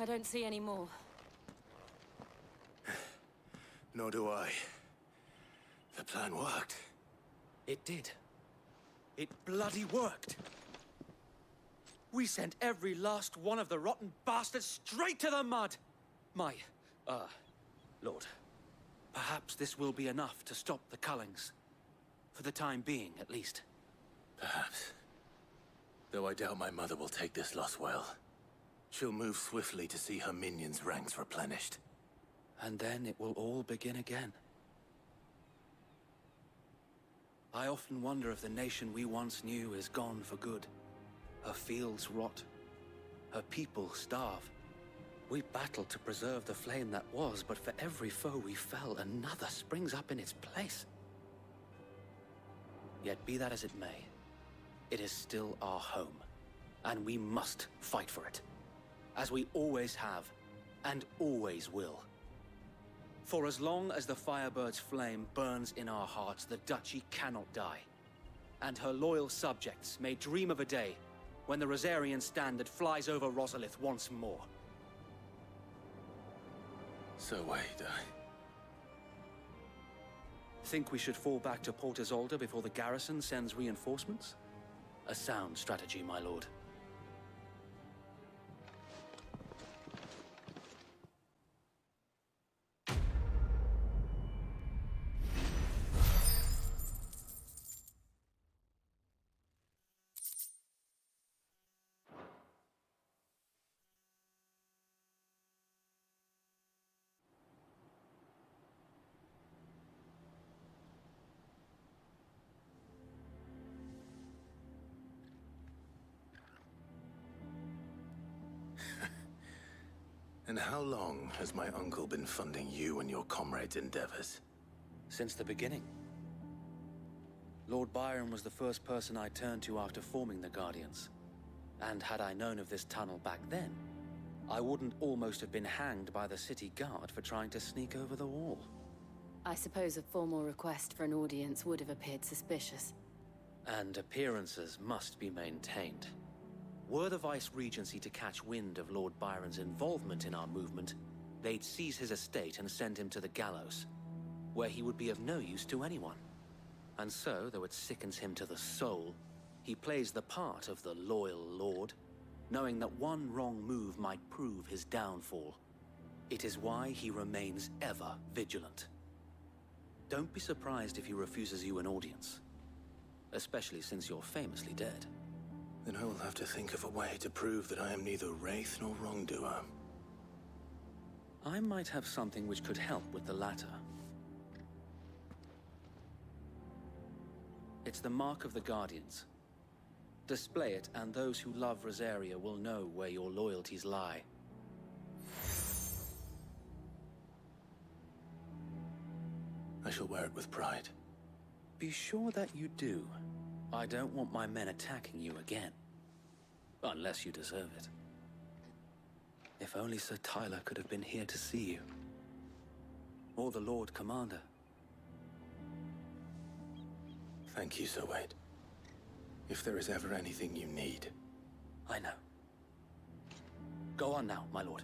Q: I don't see any more.
A: Nor do I. The plan worked.
V: It did. It bloody worked. We sent every last one of the rotten bastards straight to the mud! My, Lord, perhaps this will be enough to stop the Cullings. For the time being, at least.
A: Perhaps. Though I doubt my mother will take this loss well. She'll move swiftly to see her minions' ranks replenished.
V: And then it will all begin again. I often wonder if the nation we once knew is gone for good. Her fields rot. Her people starve. We battled to preserve the flame that was, but for every foe we fell, another springs up in its place. Yet be that as it may, it is still our home, and we must fight for it. As we always have, and always will. For as long as the Firebird's flame burns in our hearts, the Duchy cannot die. And her loyal subjects may dream of a day when the Rosarian standard flies over Rosalith once more.
A: So wait,
V: Think we should fall back to Port Isolde before the garrison sends reinforcements? A sound strategy, my lord.
A: And how long has my uncle been funding you and your comrades' endeavors?
V: Since the beginning. Lord Byron was the first person I turned to after forming the Guardians. And had I known of this tunnel back then, I wouldn't almost have been hanged by the city guard for trying to sneak over the wall.
B: I suppose a formal request for an audience would have appeared suspicious.
V: And appearances must be maintained. Were the Vice-Regency to catch wind of Lord Byron's involvement in our movement, they'd seize his estate and send him to the gallows, where he would be of no use to anyone. And so, though it sickens him to the soul, he plays the part of the loyal lord, knowing that one wrong move might prove his downfall. It is why he remains ever vigilant. Don't be surprised if he refuses you an audience, especially since you're famously dead.
A: Then I will have to think of a way to prove that I am neither wraith nor wrongdoer.
V: I might have something which could help with the latter. It's the mark of the Guardians. Display it, and those who love Rosaria will know where your loyalties lie.
A: I shall wear it with pride.
V: Be sure that you do. I don't want my men attacking you again. Unless you deserve it. If only Sir Tyler could have been here to see you. Or the Lord Commander.
A: Thank you, Sir Wade. If there is ever anything you need.
V: I know. Go on now, my lord.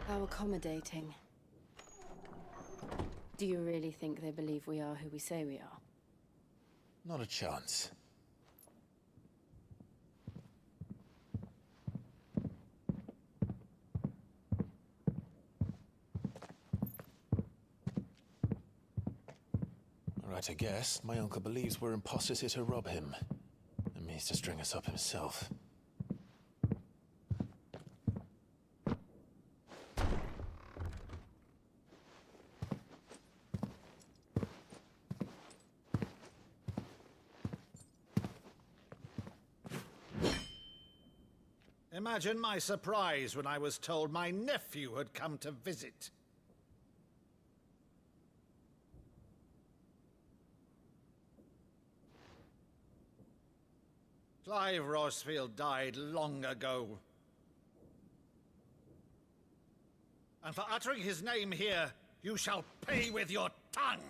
B: How accommodating. Do you really think they believe we are who we say we are?
I: Not a chance. Right, I guess. My uncle believes we're imposters here to rob him. And means to string us up himself.
R: Imagine my surprise when I was told my nephew had come to visit. Clive Rosfield died long ago. And for uttering his name here, you shall pay with your tongue!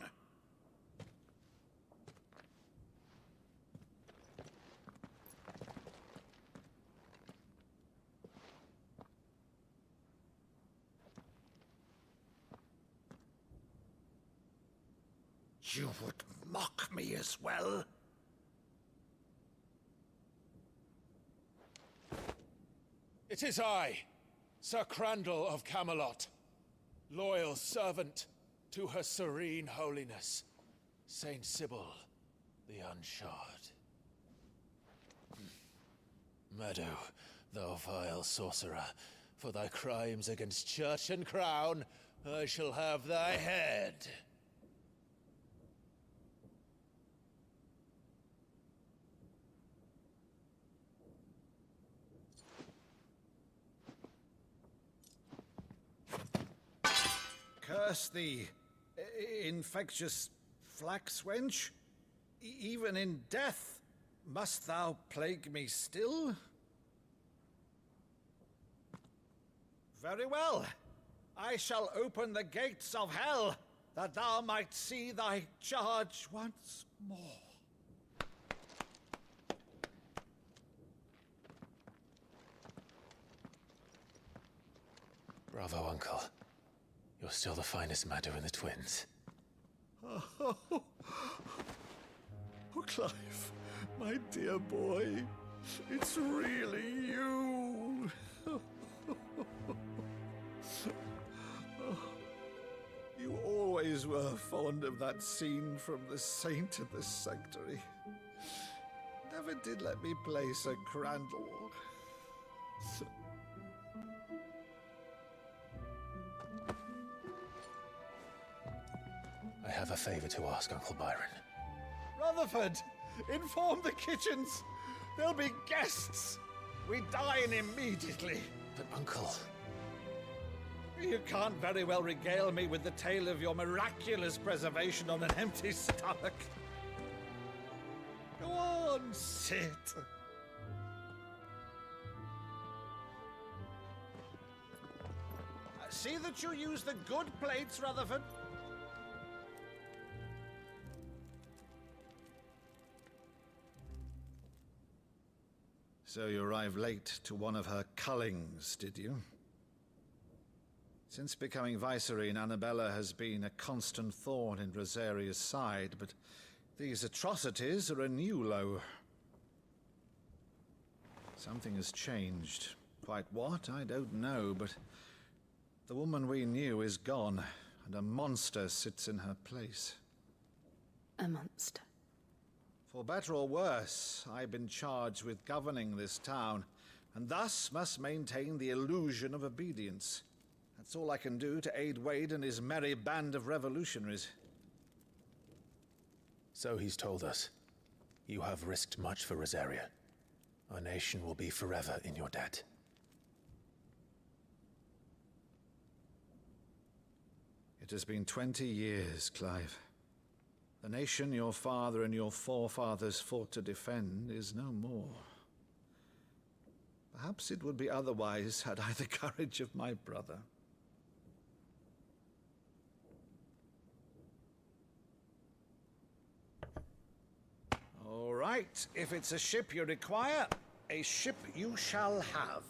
R: You would mock me as well?
I: It is I, Sir Crandall of Camelot, loyal servant to Her Serene Holiness, Saint Sybil the Unshod. Meadow, thou vile sorcerer, for thy crimes against church and crown, I shall have thy head.
R: Curse thee, infectious flax wench. Even in death, must thou plague me still? Very well. I shall open the gates of hell, that thou might see thy charge once more.
I: Bravo, Uncle. You're still the finest Maddo in the twins.
R: Oh, Clive, my dear boy, it's really you. You always always were fond of that scene from The Saint and the Sanctuary. Never did let me play Sir Crandall.
I: I have a favor to ask, Uncle Byron.
R: Rutherford, inform the kitchens. There'll be guests. We dine immediately.
I: But, Uncle...
R: You can't very well regale me with the tale of your miraculous preservation on an empty stomach. Go on, sit. See that you use the good plates, Rutherford. So you arrived late to one of her cullings, did you? Since becoming Vicereine, Annabella has been a constant thorn in Rosaria's side, but these atrocities are a new low. Something has changed. Quite what, I don't know, but the woman we knew is gone, and a monster sits in her place.
H: A monster?
R: For better or worse, I've been charged with governing this town, and thus must maintain the illusion of obedience. That's all I can do to aid Wade and his merry band of revolutionaries.
I: So he's told us. You have risked much for Rosaria. Our nation will be forever in your debt.
R: It has been 20 years, Clive. The nation your father and your forefathers fought to defend is no more. Perhaps it would be otherwise had I the courage of my brother. All right, if it's a ship you require, a ship you shall have.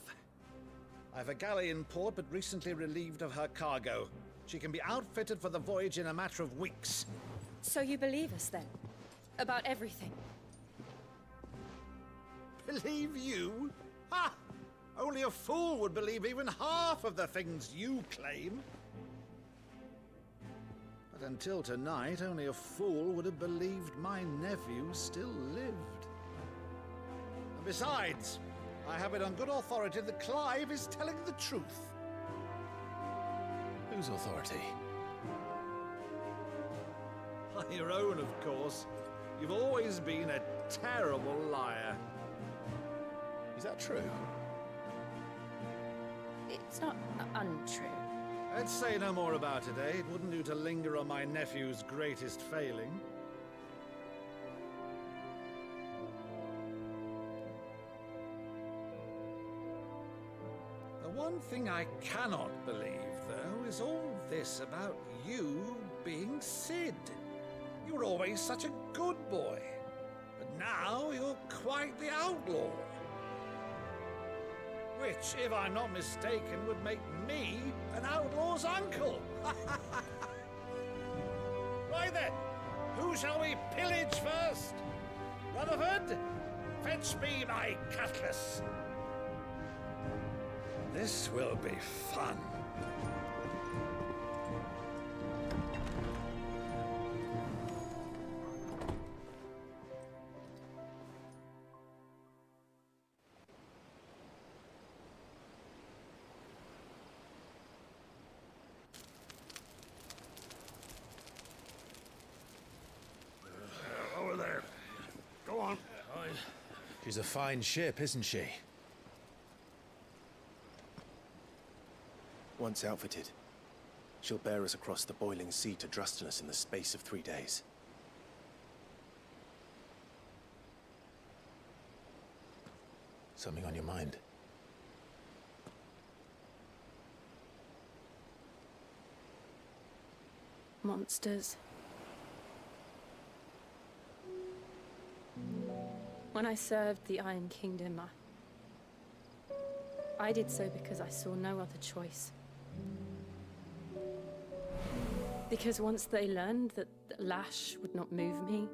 R: I've a galley in port, but recently relieved of her cargo. She can be outfitted for the voyage in a matter of weeks.
H: So you believe us, then? About everything?
R: Believe you? Ha! Only a fool would believe even half of the things you claim. But until tonight, only a fool would have believed my nephew still lived. And besides, I have it on good authority that Clive is telling the truth.
I: Whose authority?
R: Your own, of course. You've always been a terrible liar.
I: Is that true?
H: It's not untrue.
R: Let's say no more about it, eh? It wouldn't do to linger on my nephew's greatest failing. The one thing I cannot believe, though, is all this about you being Sid. You were always such a good boy, but now you're quite the outlaw. Which, if I'm not mistaken, would make me an outlaw's uncle. Right then, who shall we pillage first? Rutherford, fetch me my cutlass. This will be fun.
N: Over there. Go on.
I: She's a fine ship, isn't she?
A: Once outfitted, she'll bear us across the boiling sea to Drustinus in the space of 3 days.
I: Something on your mind?
H: Monsters. When I served the Iron Kingdom, I did so because I saw no other choice. Because once they learned that the lash would not move me,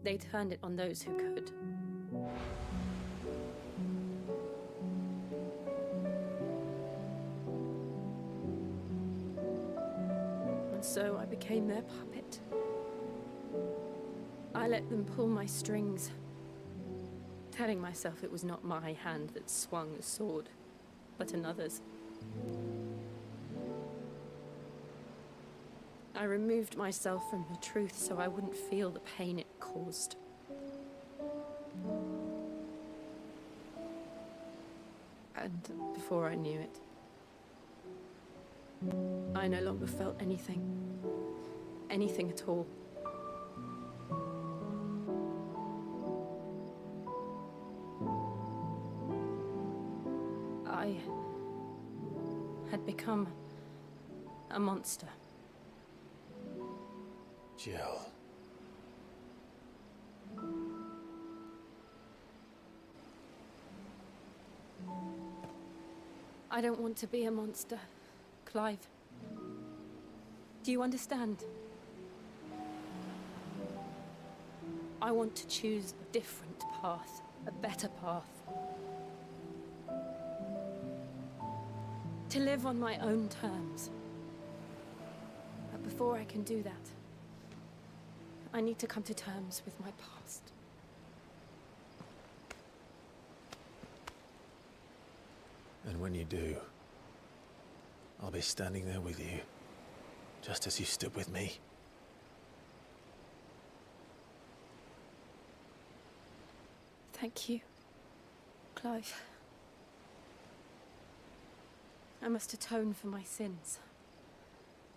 H: they turned it on those who could. so I became their puppet. I let them pull my strings, telling myself it was not my hand that swung the sword, but another's. I removed myself from the truth so I wouldn't feel the pain it caused. And before I knew it, I no longer felt anything. Anything at all. I had become a monster.
I: Jill.
H: I don't want to be a monster, Clive. Do you understand? I want to choose a different path, a better path. To live on my own terms. But before I can do that, I need to come to terms with my past.
I: And when you do, I'll be standing there with you, just as you stood with me.
H: Thank you, Clive. I must atone for my sins.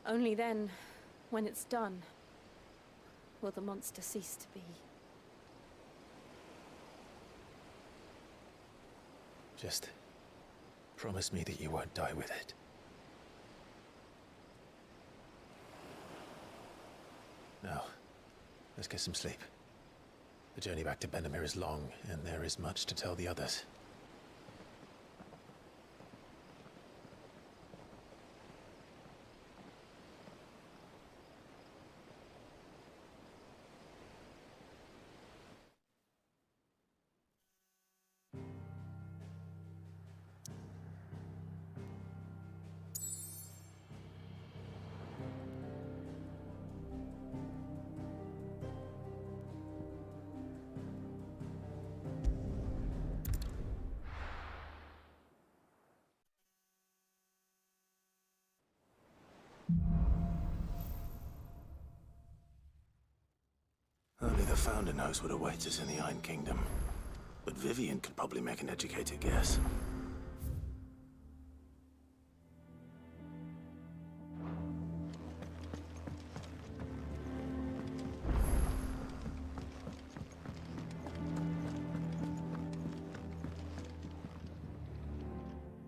H: Only then, when it's done, will the monster cease to be.
I: Just promise me that you won't die with it. Now, let's get some sleep. The journey back to Benamir is long, and there is much to tell the others.
A: Only the Founder knows what awaits us in the Iron Kingdom. But Vivian could probably make an educated guess.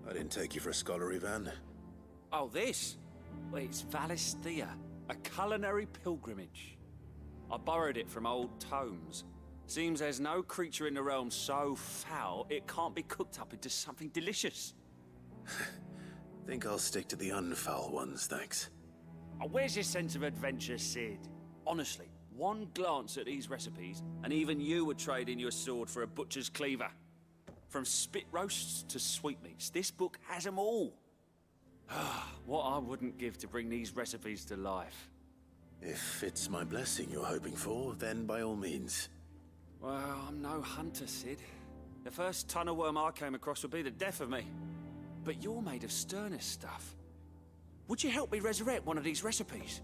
A: I didn't take you for a scholar, Ivan.
G: Oh, this? Well, it's Valisthea, a culinary pilgrimage. I borrowed it from old tomes. Seems there's no creature in the realm so foul it can't be cooked up into something delicious.
A: Think I'll stick to the unfoul ones, thanks.
G: Oh, where's your sense of adventure, Sid? Honestly, one glance at these recipes, and even you would trade in your sword for a butcher's cleaver. From spit roasts to sweetmeats, this book has them all. What I wouldn't give to bring these recipes to life.
A: If it's my blessing you're hoping for, then by all means.
G: Well, I'm no hunter, Sid. The first tunnel worm I came across would be the death of me. But you're made of sterner stuff. Would you help me resurrect one of these recipes?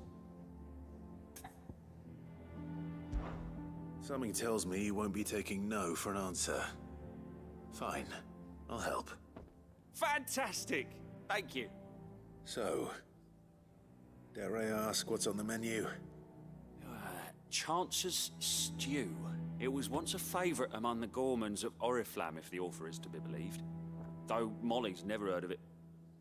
A: Something tells me you won't be taking no for an answer. Fine, I'll help.
G: Fantastic! Thank you.
A: So, dare I ask what's on the menu?
G: Chance's Stew. It was once a favourite among the Gormans of Oriflamme, if the author is to be believed. Though Molly's never heard of it.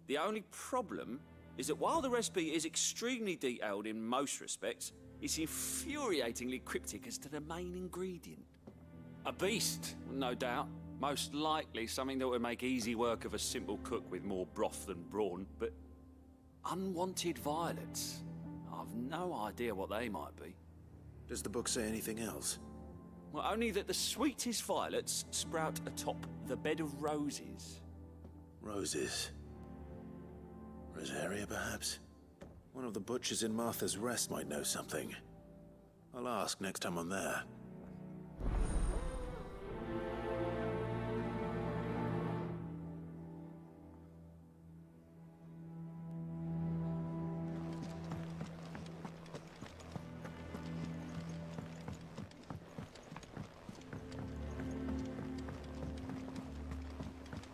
G: The only problem is that while the recipe is extremely detailed in most respects, it's infuriatingly cryptic as to the main ingredient. A beast, no doubt. Most likely something that would make easy work of a simple cook with more broth than brawn, but unwanted violets. I've no idea what they might be.
A: Does the book say anything else?
G: Well, only that the sweetest violets sprout atop the bed of roses.
A: Roses. Rosaria, perhaps? One of the butchers in Martha's Rest might know something. I'll ask next time I'm there.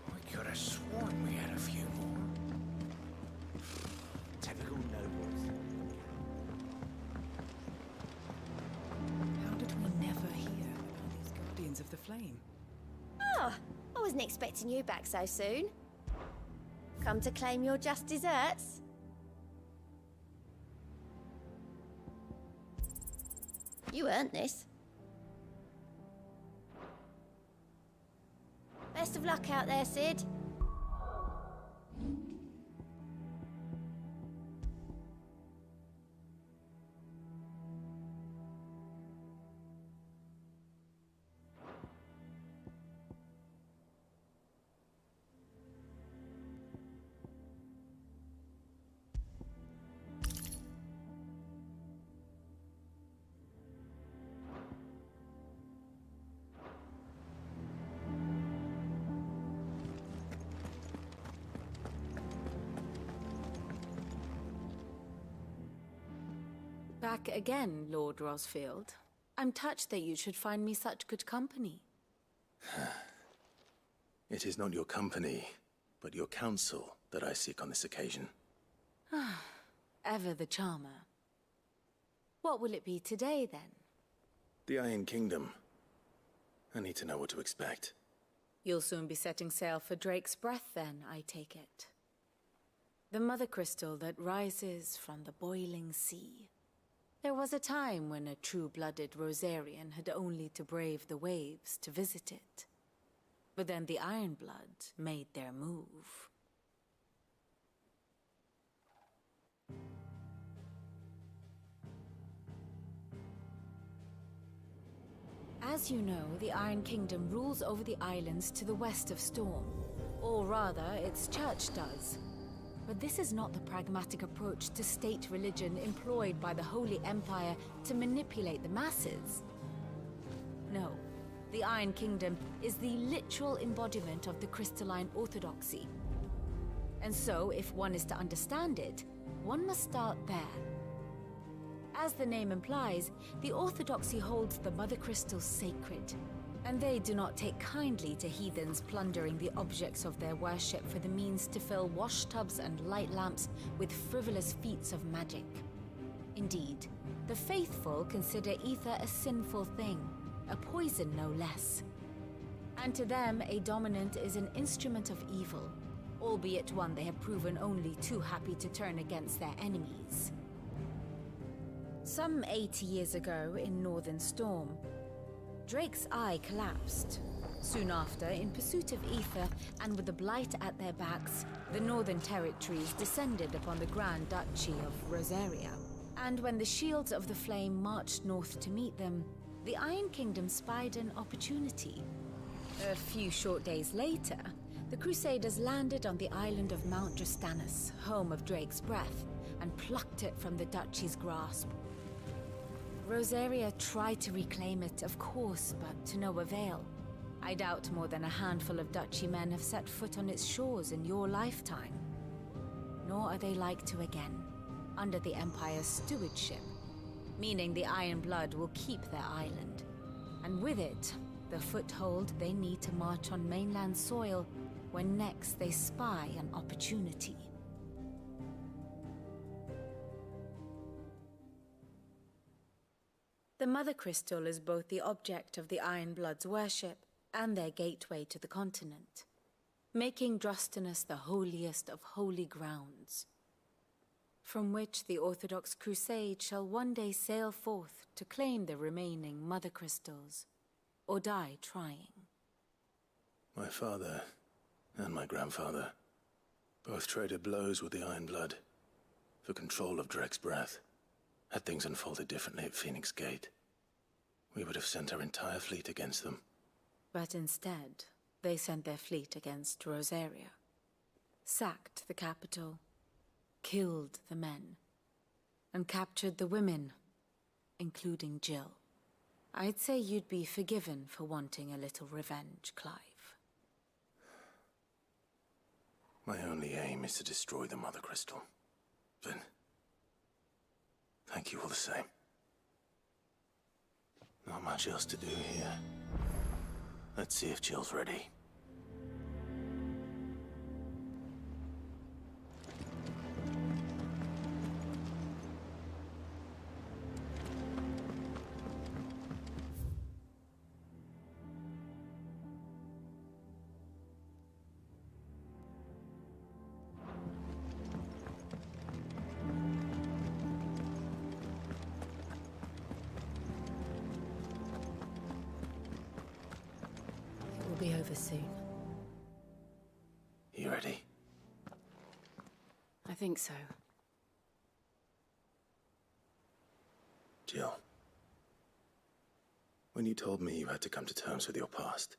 M: I could have sworn we had a few more. Typical nobles.
D: How did we never hear about these Guardians of the Flame?
K: Oh, I wasn't expecting you back so soon. Come to claim your just desserts? You earned this. Best of luck out there, Sid.
H: Back again, Lord Rosfield. I'm touched that you should find me such good company.
A: It is not your company, but your counsel that I seek on this occasion.
H: Ever the charmer. What will it be today, then?
A: The Iron Kingdom. I need to know what to expect.
H: You'll soon be setting sail for Drake's Breath, then, I take it. The mother crystal that rises from the boiling sea. There was a time when a true-blooded Rosarian had only to brave the waves to visit it. But then the Ironblood made their move. As you know, the Iron Kingdom rules over the islands to the west of Storm. Or rather, its church does. But this is not the pragmatic approach to state religion employed by the Holy Empire to manipulate the masses. No, the Iron Kingdom is the literal embodiment of the crystalline orthodoxy. And so, if one is to understand it, one must start there. As the name implies, the orthodoxy holds the Mother Crystals sacred, and they do not take kindly to heathens plundering the objects of their worship for the means to fill washtubs and light lamps with frivolous feats of magic. Indeed, the faithful consider ether a sinful thing, a poison no less. And to them, a dominant is an instrument of evil, albeit one they have proven only too happy to turn against their enemies. Some 80 years ago in Northern Storm, Drake's eye collapsed. Soon after, in pursuit of ether and with the blight at their backs, the Northern Territories descended upon the Grand Duchy of Rosaria. And when the Shields of the Flame marched north to meet them, the Iron Kingdom spied an opportunity. A few short days later, the Crusaders landed on the island of Mount Drastanus, home of Drake's Breath, and plucked it from the Duchy's grasp. Rosaria tried to reclaim it, of course, but to no avail. I doubt more than a handful of Duchy men have set foot on its shores in your lifetime. Nor are they like to again, under the Empire's stewardship, meaning the Iron Blood will keep their island. And with it, the foothold they need to march on mainland soil when next they spy an opportunity. The Mother Crystal is both the object of the Iron Blood's worship and their gateway to the continent, making Drastanus the holiest of holy grounds, from which the Orthodox Crusade shall one day sail forth to claim the remaining Mother Crystals, or die trying.
A: My father and my grandfather both traded blows with the Iron Blood for control of Drake's Breath. Had things unfolded differently at Phoenix Gate, we would have sent our entire fleet against them.
H: But instead, they sent their fleet against Rosaria, sacked the capital, killed the men, and captured the women, including Jill. I'd say you'd be forgiven for wanting a little revenge, Clive.
A: My only aim is to destroy the Mother Crystal. But thank you all the same. Not much else to do here. Let's see if Jill's ready.
H: It will be over soon.
A: You ready?
H: I think so.
A: Jill. When you told me you had to come to terms with your past,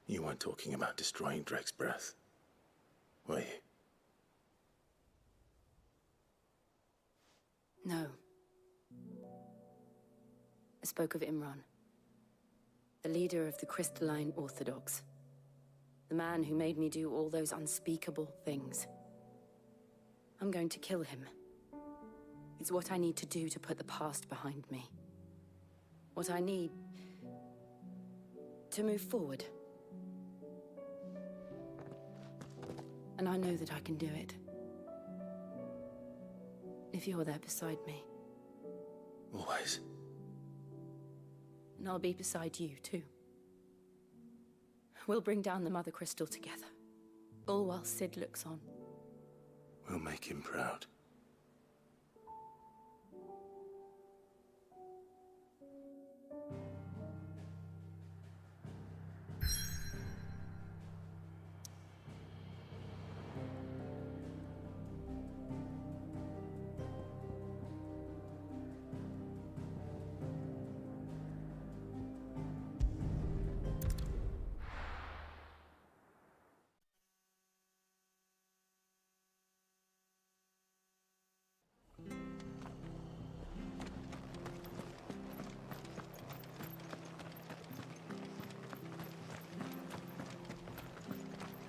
A: you weren't talking about destroying Drake's breath, were you?
B: No. I spoke of Imran, the leader of the Crystalline Orthodox. The man who made me do all those unspeakable things. I'm going to kill him. It's what I need to do to put the past behind me. What I need to move forward. And I know that I can do it. If you're there beside me.
A: Always.
B: And I'll be beside you, too. We'll bring down the Mother Crystal together. All while Sid looks on.
A: We'll make him proud.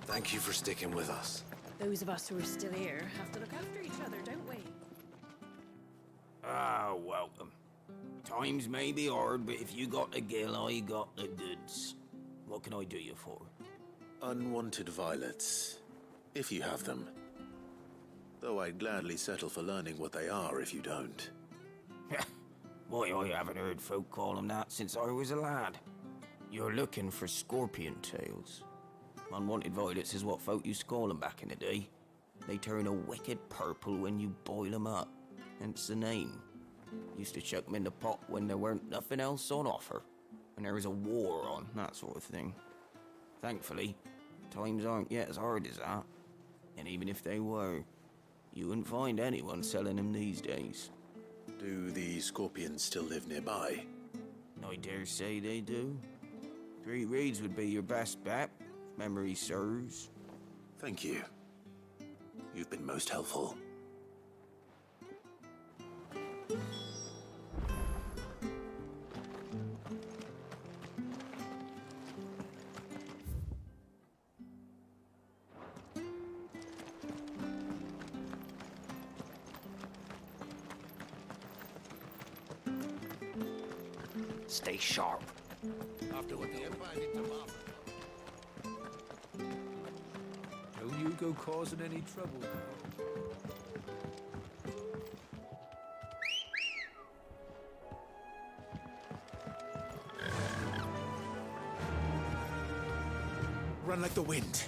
I: Thank you for sticking with us.
D: Those of us who are still here have to look after each other, don't we?
M: Ah, welcome. Times may be hard, but if you got the gill, I got the goods. What can I do you for?
A: Unwanted violets, if you have them. Though I'd gladly settle for learning what they are if you don't.
M: Boy, I haven't heard folk call them that since I was a lad. You're looking for scorpion tails. Unwanted violets is what folk used to call them back in the day. They turn a wicked purple when you boil them up, hence the name. Used to chuck them in the pot when there weren't nothing else on offer, when there was a war on, that sort of thing. Thankfully, times aren't yet as hard as that. And even if they were, you wouldn't find anyone selling them these days.
A: Do the scorpions still live nearby?
M: I dare say they do. 3 Reeds would be your best bet, if memory serves.
A: Thank you. You've been most helpful.
C: Stay sharp.
N: After what the Empire did to Martha.
P: Don't you go causing any trouble now.
I: Run like the wind.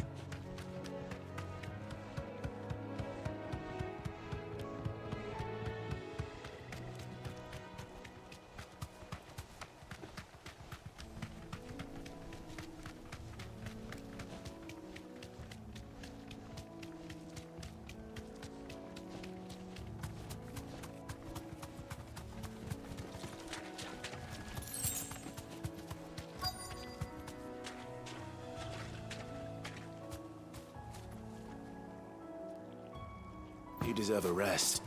A: You deserve a rest.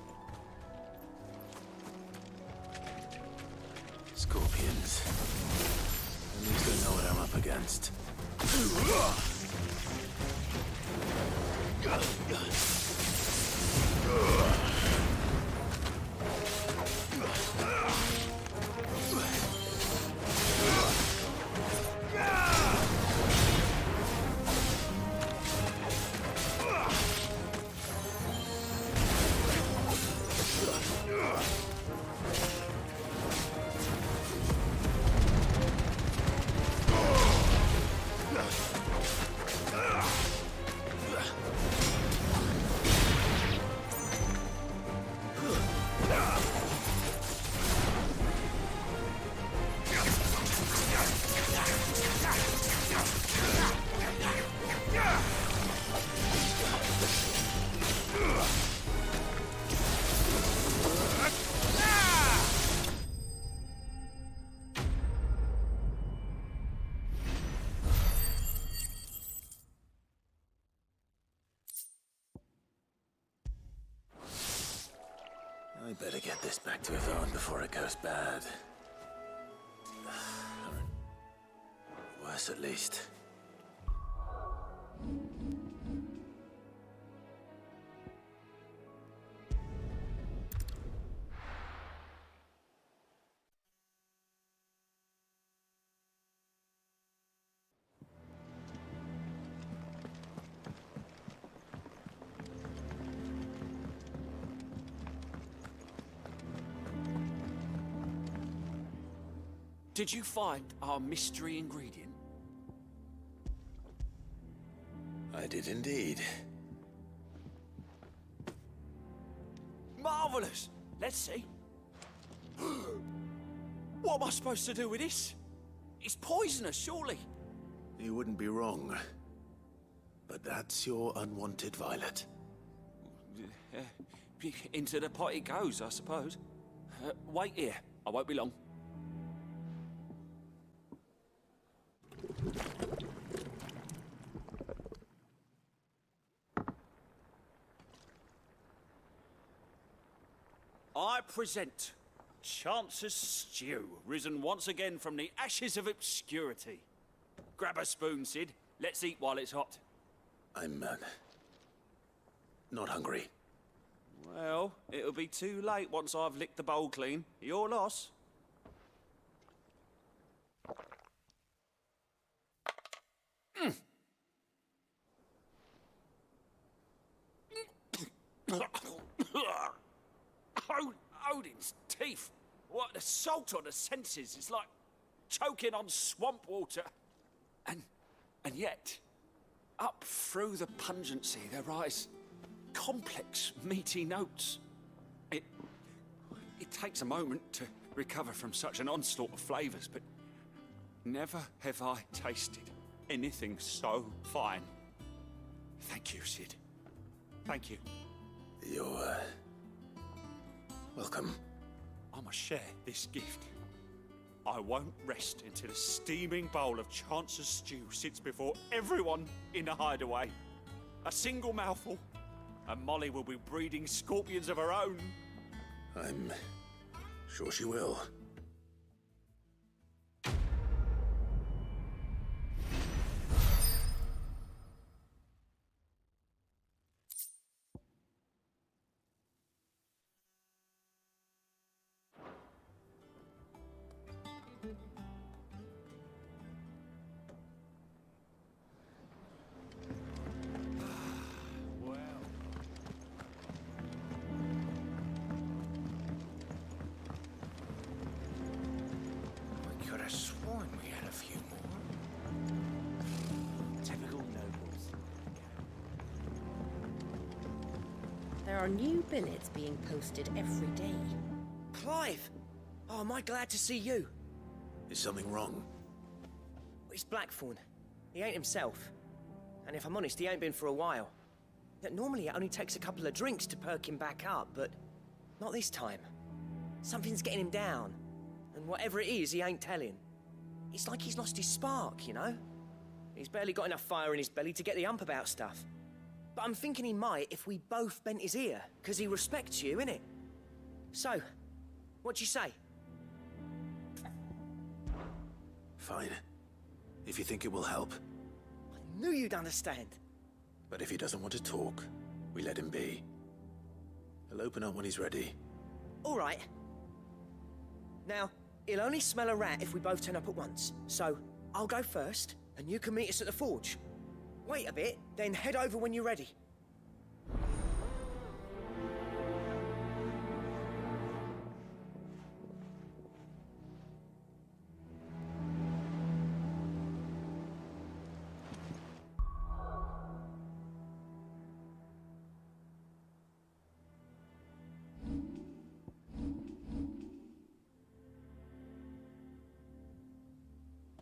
A: Scorpions. At least I know what I'm up against. I better get this back to Yvonne before it goes bad. Worse, at least.
G: Did you find our mystery ingredient?
A: I did indeed.
G: Marvelous! Let's see. What am I supposed to do with this? It's poisonous, surely.
A: You wouldn't be wrong. But that's your unwanted violet.
G: Into the pot it goes, I suppose. Wait here. I won't be long. I present Chance's Stew, risen once again from the ashes of obscurity. Grab a spoon, Sid. Let's eat while it's hot.
A: I'm, not hungry.
G: Well, it'll be too late once I've licked the bowl clean. Your loss. Odin's teeth. What the salt on the senses. It's like choking on swamp water. And yet, up through the pungency there rise complex, meaty notes. It takes a moment to recover from such an onslaught of flavors, but never have I tasted anything so fine. Thank you, Sid. Thank you.
A: You're, welcome.
G: I must share this gift. I won't rest until a steaming bowl of Chance's Stew sits before everyone in a hideaway. A single mouthful, and Molly will be breeding scorpions of her own.
A: I'm sure she will.
L: There are new billets being posted every day.
S: Clive! Oh, am I glad to see you?
A: Is something wrong?
S: It's Blackthorn. He ain't himself. And if I'm honest, he ain't been for a while. Normally it only takes a couple of drinks to perk him back up, but not this time. Something's getting him down. And whatever it is, he ain't telling. It's like he's lost his spark, you know? He's barely got enough fire in his belly to get the ump about stuff. But I'm thinking he might if we both bent his ear, because he respects you, innit? So, what do you say?
I: Fine. If you think it will help.
S: I knew you'd understand.
I: But if he doesn't want to talk, we let him be. He'll open up when he's ready.
S: All right. Now, he'll only smell a rat if we both turn up at once. So, I'll go first, and you can meet us at the forge. Wait a bit, then head over when you're ready.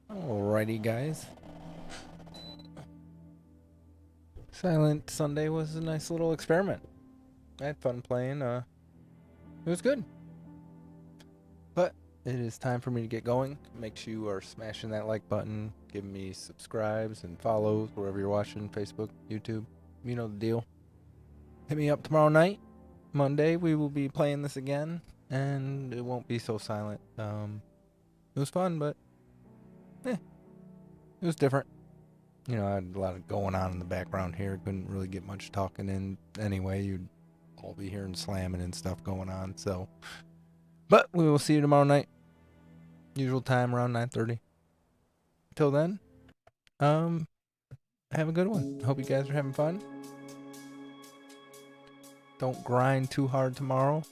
E: Alrighty, guys. Silent Sunday was a nice little experiment. I had fun playing. It was good. But it is time for me to get going. Make sure you are smashing that like button, giving me subscribes and follows wherever you're watching, Facebook, YouTube. You know the deal. Hit me up tomorrow night. Monday, we will be playing this again, and it won't be so silent. It was fun, but it was different. You know, I had a lot of going on in the background here. Couldn't really get much talking in anyway. You'd all be hearing slamming and stuff going on. So, but we will see you tomorrow night. Usual time around 9:30. Until then, have a good one. Hope you guys are having fun. Don't grind too hard tomorrow.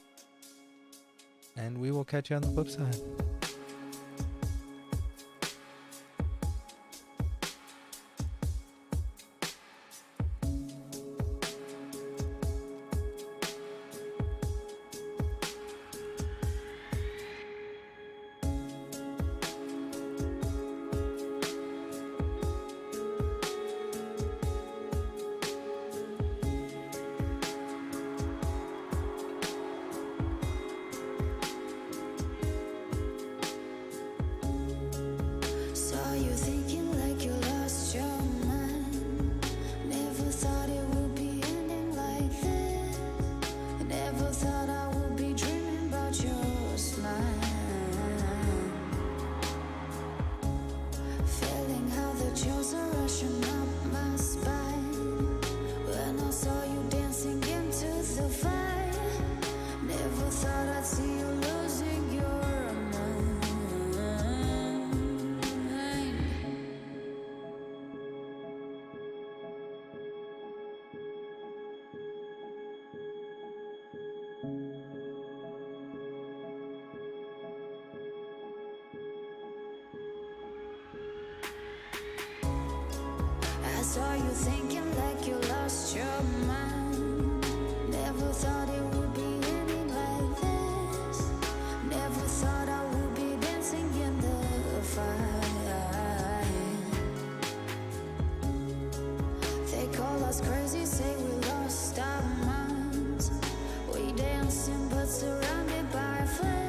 E: And we will catch you on the flip side.
O: Saw you thinking like you lost your mind. Never thought it would be ending like this. Never thought I would be dreaming about your smile. Feeling how the chills are rushing up my spine. When I saw you dancing into the fire. Never thought I'd see you losing your mind. I saw you thinking like you lost your mind. Never thought it would be ending like this. Never thought I would be dancing in the fire. They call us crazy, say we lost our minds. We dancing but surrounded by flames.